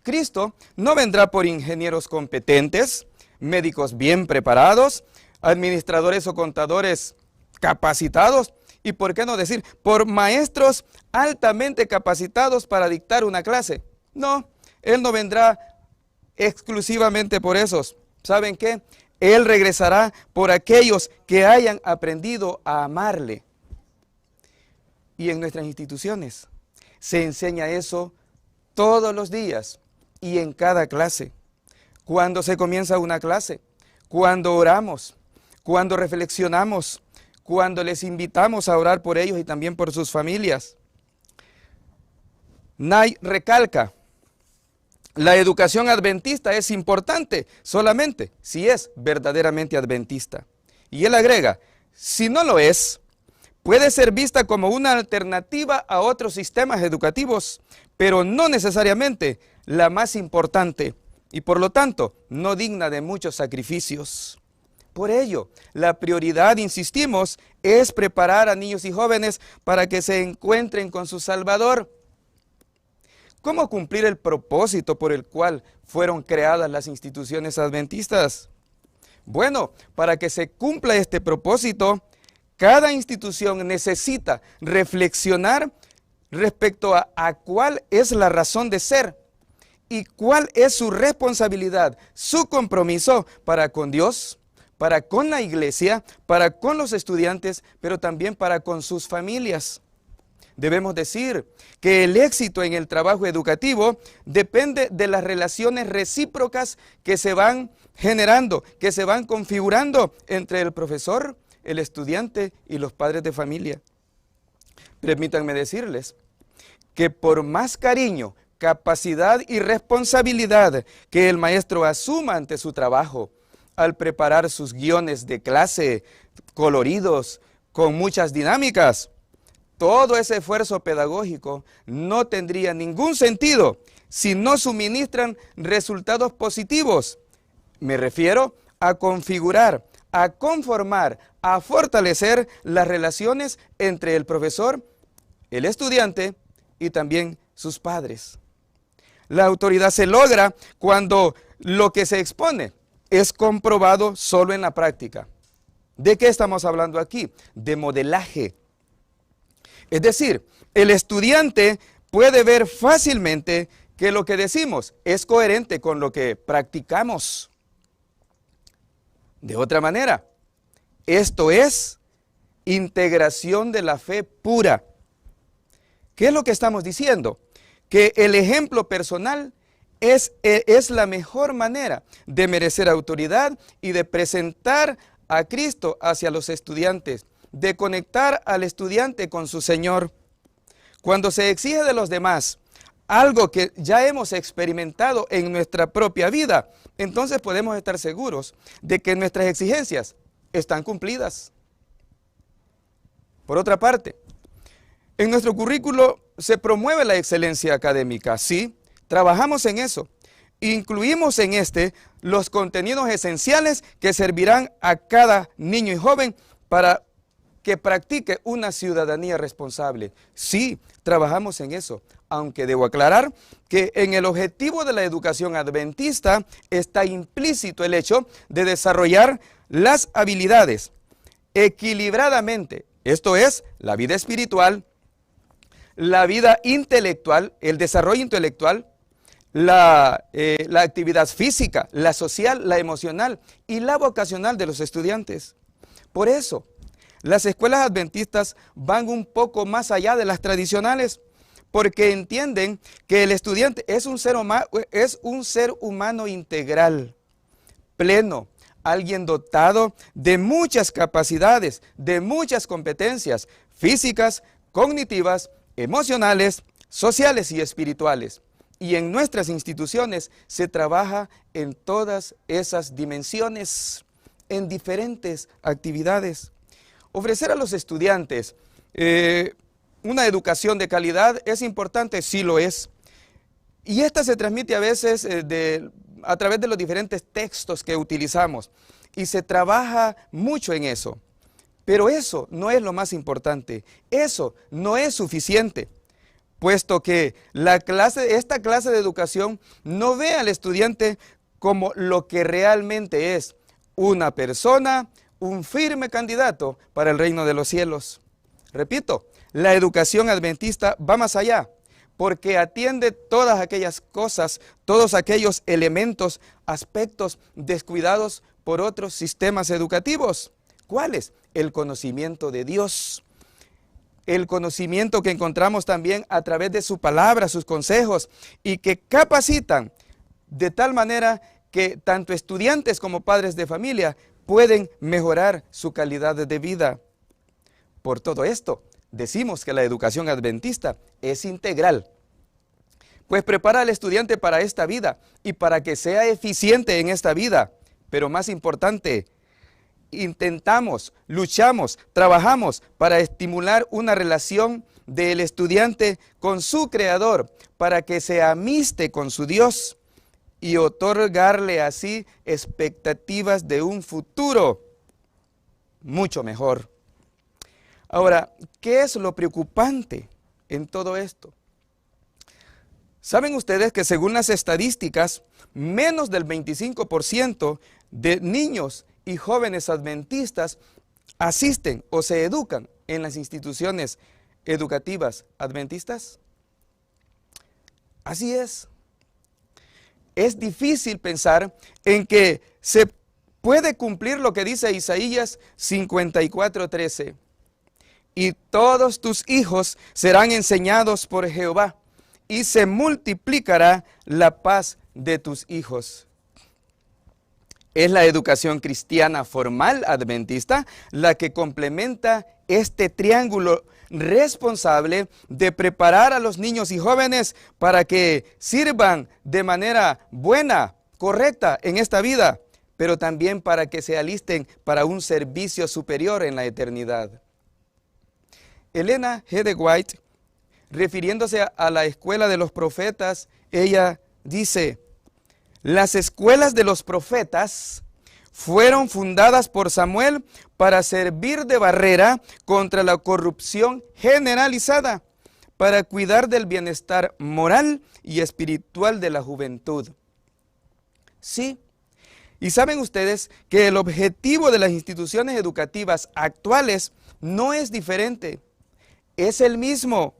Cristo no vendrá por ingenieros competentes, médicos bien preparados, administradores o contadores capacitados y, por qué no decir, por maestros altamente capacitados para dictar una clase. No, Él no vendrá exclusivamente por esos. ¿Saben qué? Él regresará por aquellos que hayan aprendido a amarle. Y en nuestras instituciones se enseña eso todos los días y en cada clase. Cuando se comienza una clase, cuando oramos, cuando reflexionamos, cuando les invitamos a orar por ellos y también por sus familias. Nay recalca, la educación adventista es importante solamente si es verdaderamente adventista. Y él agrega, si no lo es, puede ser vista como una alternativa a otros sistemas educativos, pero no necesariamente la más importante y por lo tanto no digna de muchos sacrificios. Por ello, la prioridad, insistimos, es preparar a niños y jóvenes para que se encuentren con su Salvador. ¿Cómo cumplir el propósito por el cual fueron creadas las instituciones adventistas? Bueno, para que se cumpla este propósito, cada institución necesita reflexionar respecto a cuál es la razón de ser y cuál es su responsabilidad, su compromiso para con Dios, para con la iglesia, para con los estudiantes, pero también para con sus familias. Debemos decir que el éxito en el trabajo educativo depende de las relaciones recíprocas que se van generando, que se van configurando entre el profesor, el estudiante y los padres de familia. Permítanme decirles que por más cariño capacidad y responsabilidad que el maestro asuma ante su trabajo al preparar sus guiones de clase coloridos, con muchas dinámicas. Todo ese esfuerzo pedagógico no tendría ningún sentido si no suministran resultados positivos. Me refiero a configurar, a conformar, a fortalecer las relaciones entre el profesor, el estudiante y también sus padres. La autoridad se logra cuando lo que se expone es comprobado solo en la práctica. ¿De qué estamos hablando aquí? De modelaje. Es decir, el estudiante puede ver fácilmente que lo que decimos es coherente con lo que practicamos. De otra manera, esto es integración de la fe pura. ¿Qué es lo que estamos diciendo? Que el ejemplo personal es la mejor manera de merecer autoridad y de presentar a Cristo hacia los estudiantes, de conectar al estudiante con su Señor. Cuando se exige de los demás algo que ya hemos experimentado en nuestra propia vida, entonces podemos estar seguros de que nuestras exigencias están cumplidas. Por otra parte, en nuestro currículo se promueve la excelencia académica, sí, trabajamos en eso. Incluimos en los contenidos esenciales que servirán a cada niño y joven para que practique una ciudadanía responsable. Sí, trabajamos en eso, aunque debo aclarar que en el objetivo de la educación adventista está implícito el hecho de desarrollar las habilidades equilibradamente, esto es, la vida espiritual, la vida intelectual, el desarrollo intelectual, la actividad física, la social, la emocional y la vocacional de los estudiantes. Por eso, las escuelas adventistas van un poco más allá de las tradicionales, porque entienden que el estudiante es un ser humano integral, pleno, alguien dotado de muchas capacidades, de muchas competencias físicas, cognitivas, emocionales, sociales y espirituales. Y en nuestras instituciones se trabaja en todas esas dimensiones, en diferentes actividades. Ofrecer a los estudiantes una educación de calidad es importante, sí lo es. Y esta se transmite a veces a través de los diferentes textos que utilizamos. Y se trabaja mucho en eso. Pero eso no es lo más importante. Eso no es suficiente. Puesto que esta clase de educación no ve al estudiante como lo que realmente es, una persona, un firme candidato para el reino de los cielos. Repito, la educación adventista va más allá, porque atiende todas aquellas cosas, todos aquellos elementos, aspectos descuidados por otros sistemas educativos. ¿Cuáles? El conocimiento de Dios. El conocimiento que encontramos también a través de su palabra, sus consejos, y que capacitan de tal manera que tanto estudiantes como padres de familia pueden mejorar su calidad de vida. Por todo esto, decimos que la educación adventista es integral, pues prepara al estudiante para esta vida y para que sea eficiente en esta vida. Pero más importante, intentamos, luchamos, trabajamos para estimular una relación del estudiante con su Creador, para que se amiste con su Dios y otorgarle así expectativas de un futuro mucho mejor. Ahora, ¿qué es lo preocupante en todo esto? ¿Saben ustedes que según las estadísticas, menos del 25% de niños y jóvenes adventistas asisten o se educan en las instituciones educativas adventistas? Así es. Es difícil pensar en que se puede cumplir lo que dice Isaías 54:13. Y todos tus hijos serán enseñados por Jehová, y se multiplicará la paz de tus hijos. Es la educación cristiana formal adventista la que complementa este triángulo responsable de preparar a los niños y jóvenes para que sirvan de manera buena, correcta en esta vida, pero también para que se alisten para un servicio superior en la eternidad. Elena G. de White, refiriéndose a la escuela de los profetas, ella dice: las escuelas de los profetas fueron fundadas por Samuel para servir de barrera contra la corrupción generalizada, para cuidar del bienestar moral y espiritual de la juventud. Sí, y saben ustedes que el objetivo de las instituciones educativas actuales no es diferente, es el mismo.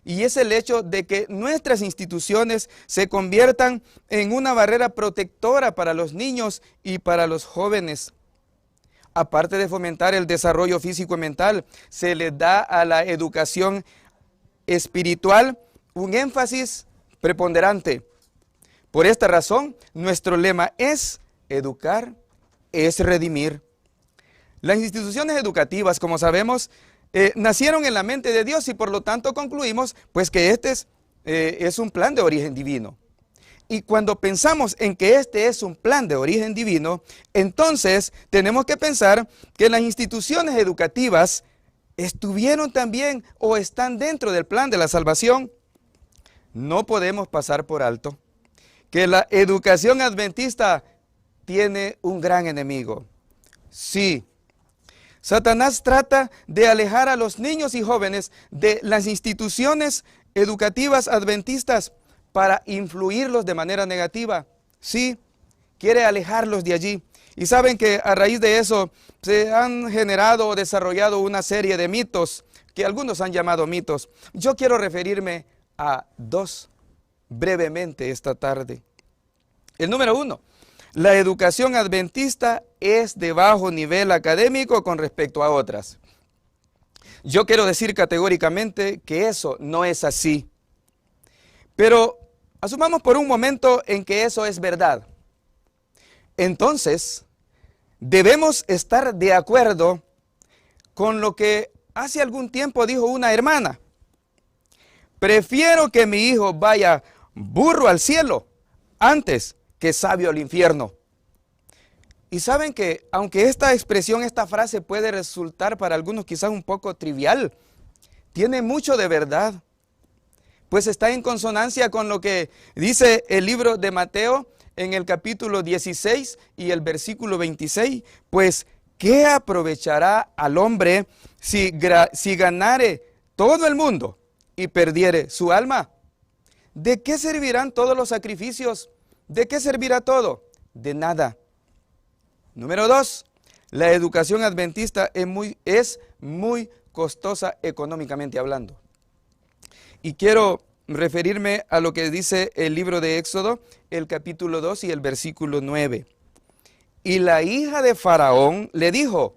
Y es el hecho de que nuestras instituciones se conviertan en una barrera protectora para los niños y para los jóvenes. Aparte de fomentar el desarrollo físico y mental, se le da a la educación espiritual un énfasis preponderante. Por esta razón, nuestro lema es: educar es redimir. Las instituciones educativas, como sabemos, nacieron en la mente de Dios y por lo tanto concluimos pues que este es un plan de origen divino. Y cuando pensamos en que este es un plan de origen divino, entonces tenemos que pensar que las instituciones educativas estuvieron también o están dentro del plan de la salvación. No podemos pasar por alto que la educación adventista tiene un gran enemigo. Sí, Satanás trata de alejar a los niños y jóvenes de las instituciones educativas adventistas para influirlos de manera negativa. Sí, quiere alejarlos de allí. Y saben que a raíz de eso se han generado o desarrollado una serie de mitos, que algunos han llamado mitos. Yo quiero referirme a dos brevemente esta tarde. El número 1. La educación adventista es de bajo nivel académico con respecto a otras. Yo quiero decir categóricamente que eso no es así. Pero asumamos por un momento en que eso es verdad. Entonces, debemos estar de acuerdo con lo que hace algún tiempo dijo una hermana. Prefiero que mi hijo vaya burro al cielo antes que sabio al infierno. Y saben que, aunque esta expresión, esta frase puede resultar para algunos quizás un poco trivial, tiene mucho de verdad, pues está en consonancia con lo que dice el libro de Mateo en el capítulo 16 y el versículo 26, pues, ¿qué aprovechará al hombre si ganare todo el mundo y perdiere su alma? ¿De qué servirán todos los sacrificios? ¿De qué servirá todo? De nada. Número 2, la educación adventista es muy costosa económicamente hablando. Y quiero referirme a lo que dice el libro de Éxodo, el capítulo 2 y el versículo 9. Y la hija de Faraón le dijo: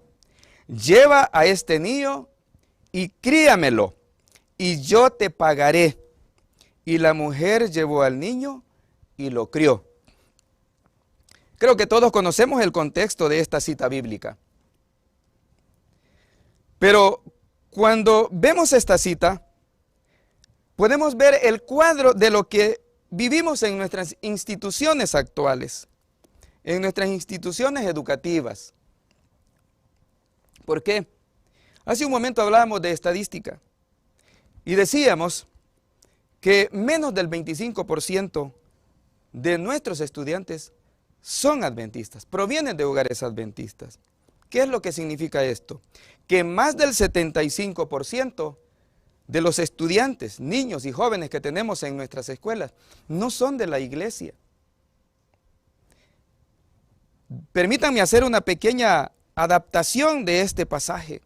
lleva a este niño y críamelo, y yo te pagaré. Y la mujer llevó al niño y lo crió. Creo que todos conocemos el contexto de esta cita bíblica. Pero cuando vemos esta cita, podemos ver el cuadro de lo que vivimos en nuestras instituciones actuales, en nuestras instituciones educativas. ¿Por qué? Hace un momento hablábamos de estadística y decíamos que menos del 25% de nuestros estudiantes son adventistas, provienen de hogares adventistas. ¿Qué es lo que significa esto? Que más del 75% de los estudiantes, niños y jóvenes que tenemos en nuestras escuelas no son de la iglesia. Permítanme hacer una pequeña adaptación de este pasaje.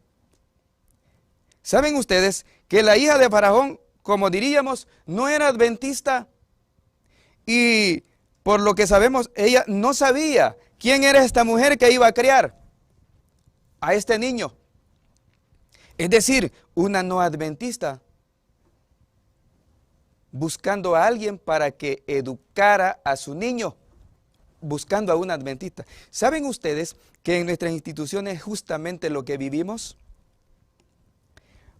¿Saben ustedes que la hija de Faraón, como diríamos, no era adventista? Y por lo que sabemos, ella no sabía quién era esta mujer que iba a criar a este niño. Es decir, una no adventista buscando a alguien para que educara a su niño, buscando a un adventista. ¿Saben ustedes que en nuestras instituciones es justamente lo que vivimos?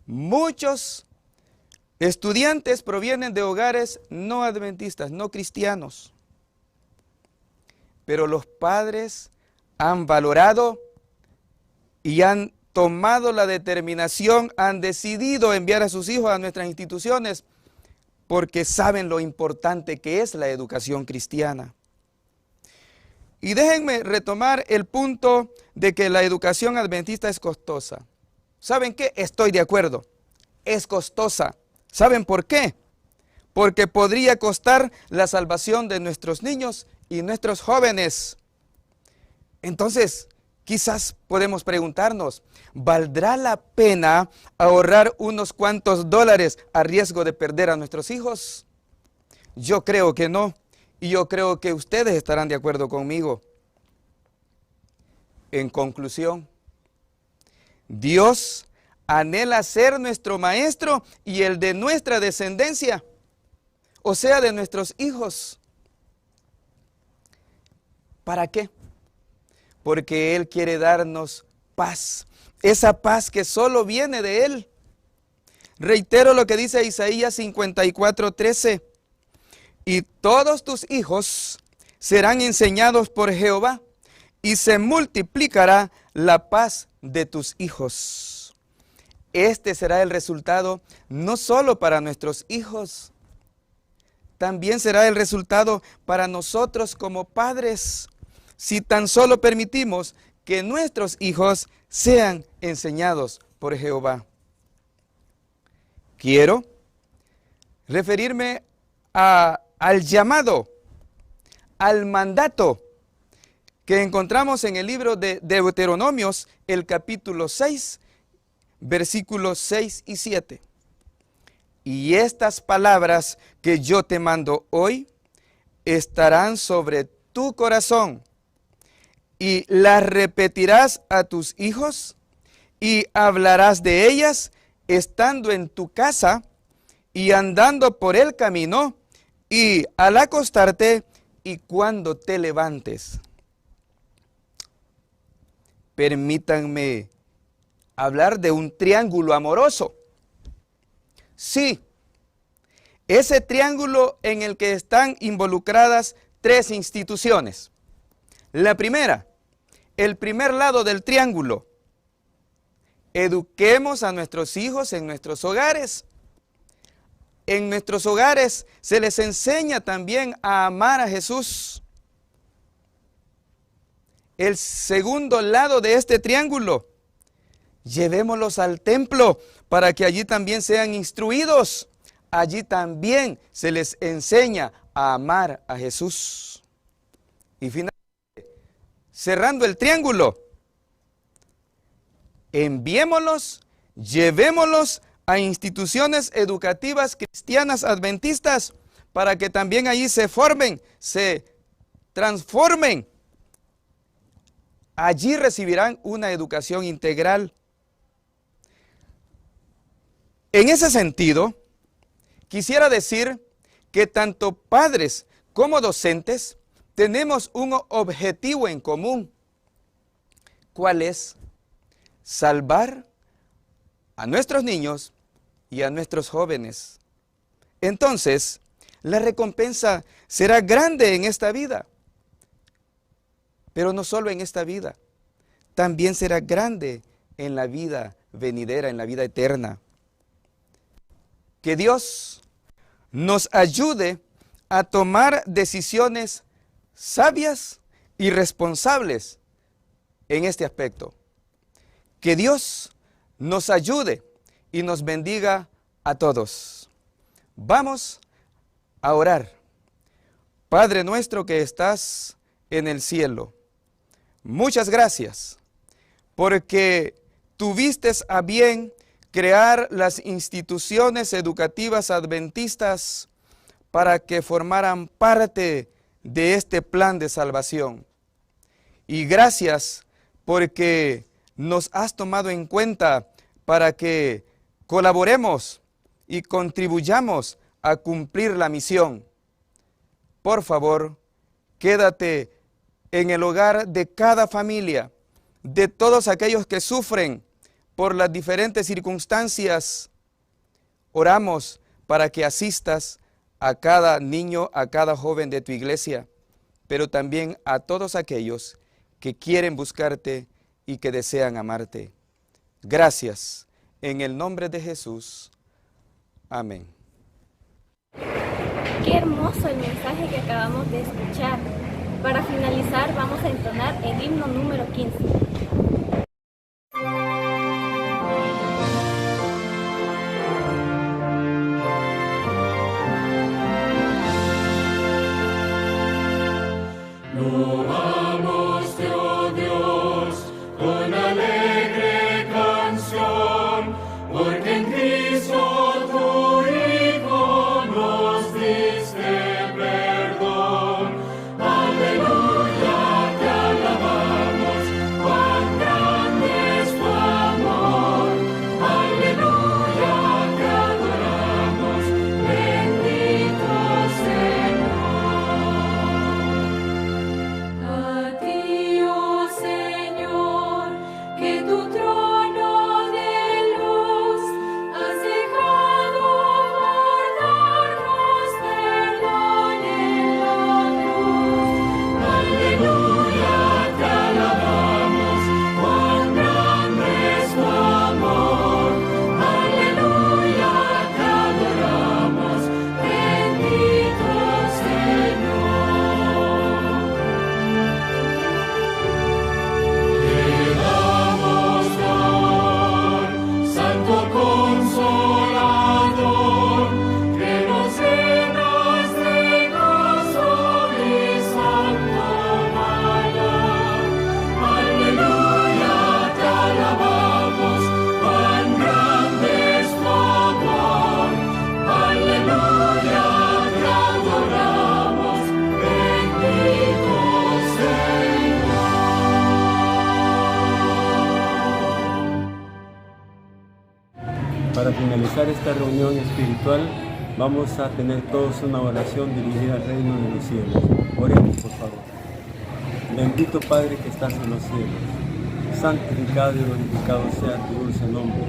muchos estudiantes provienen de hogares no adventistas, no cristianos. Pero los padres han valorado y han tomado la determinación, han decidido enviar a sus hijos a nuestras instituciones porque saben lo importante que es la educación cristiana. Y déjenme retomar el punto de que la educación adventista es costosa. ¿Saben qué? Estoy de acuerdo. Es costosa. ¿Saben por qué? Porque podría costar la salvación de nuestros niños y nuestros jóvenes. Entonces, quizás podemos preguntarnos, ¿valdrá la pena ahorrar unos cuantos dólares a riesgo de perder a nuestros hijos? Yo creo que no, y yo creo que ustedes estarán de acuerdo conmigo. En conclusión, Dios anhela ser nuestro maestro y el de nuestra descendencia, o sea, de nuestros hijos. ¿Para qué? Porque Él quiere darnos paz, esa paz que solo viene de Él. Reitero lo que dice Isaías 54:13, y todos tus hijos serán enseñados por Jehová, y se multiplicará la paz de tus hijos. Este será el resultado no solo para nuestros hijos, también será el resultado para nosotros como padres, si tan solo permitimos que nuestros hijos sean enseñados por Jehová. Quiero referirme al llamado, al mandato que encontramos en el libro de Deuteronomios, el capítulo 6, versículos 6 y 7. Y estas palabras que yo te mando hoy estarán sobre tu corazón, y las repetirás a tus hijos, y hablarás de ellas estando en tu casa, y andando por el camino, y al acostarte, y cuando te levantes. Permítanme hablar de un triángulo amoroso. Sí, ese triángulo en el que están involucradas tres instituciones. La primera, el primer lado del triángulo. Eduquemos a nuestros hijos en nuestros hogares. En nuestros hogares se les enseña también a amar a Jesús. El segundo lado de este triángulo, llevémoslos al templo para que allí también sean instruidos. Allí también se les enseña a amar a Jesús. Y finalmente, cerrando el triángulo, enviémoslos, llevémoslos a instituciones educativas cristianas adventistas para que también allí se formen, se transformen. Allí recibirán una educación integral. En ese sentido, quisiera decir que tanto padres como docentes tenemos un objetivo en común. ¿Cuál es? Salvar a nuestros niños y a nuestros jóvenes. Entonces, la recompensa será grande en esta vida. Pero no solo en esta vida, también será grande en la vida venidera, en la vida eterna. Que Dios nos ayude a tomar decisiones sabias y responsables en este aspecto. Que Dios nos ayude y nos bendiga a todos. Vamos a orar. Padre nuestro que estás en el cielo, muchas gracias porque tuviste a bien crear las instituciones educativas adventistas para que formaran parte de este plan de salvación. Y gracias porque nos has tomado en cuenta para que colaboremos y contribuyamos a cumplir la misión. Por favor, quédate en el hogar de cada familia, de todos aquellos que sufren por las diferentes circunstancias, oramos para que asistas a cada niño, a cada joven de tu iglesia, pero también a todos aquellos que quieren buscarte y que desean amarte. Gracias. En el nombre de Jesús. Amén. Qué hermoso el mensaje que acabamos de escuchar. Para finalizar, vamos a entonar el himno número 15. Loamos-te, oh Dios, con alegre canción, porque en Cristo tu Hijo nos diste perdón. Aleluya, te alabamos, cuán grande es tu amor. Aleluya, te adoramos, bendito Señor. A ti, oh Señor, que tu trono de luz has dejado por darnos perdón en la cruz. Aleluya, te alabamos, cuán grande es tu amor. Aleluya, te adoramos, bendito Señor. Te damos don, Santo Consolador, que nos llenas de gozo y santo valor. Aleluya, te alabamos, cuán grande es tu amor. Aleluya, te adoramos, bendito Señor. Para finalizar esta reunión espiritual, vamos a tener todos una oración dirigida al reino de los cielos. Oremos, por favor. Bendito Padre que estás en los cielos, santificado y glorificado sea tu dulce nombre.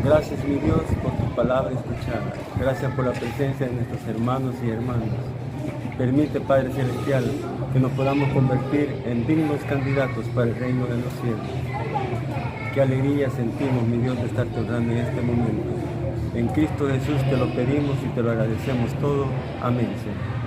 Gracias, mi Dios, por tu palabra escuchada. Gracias por la presencia de nuestros hermanos y hermanas. Permite, Padre Celestial, que nos podamos convertir en dignos candidatos para el reino de los cielos. Qué alegría sentimos, mi Dios, de estarte honrando en este momento. En Cristo Jesús te lo pedimos y te lo agradecemos todo. Amén, Señor.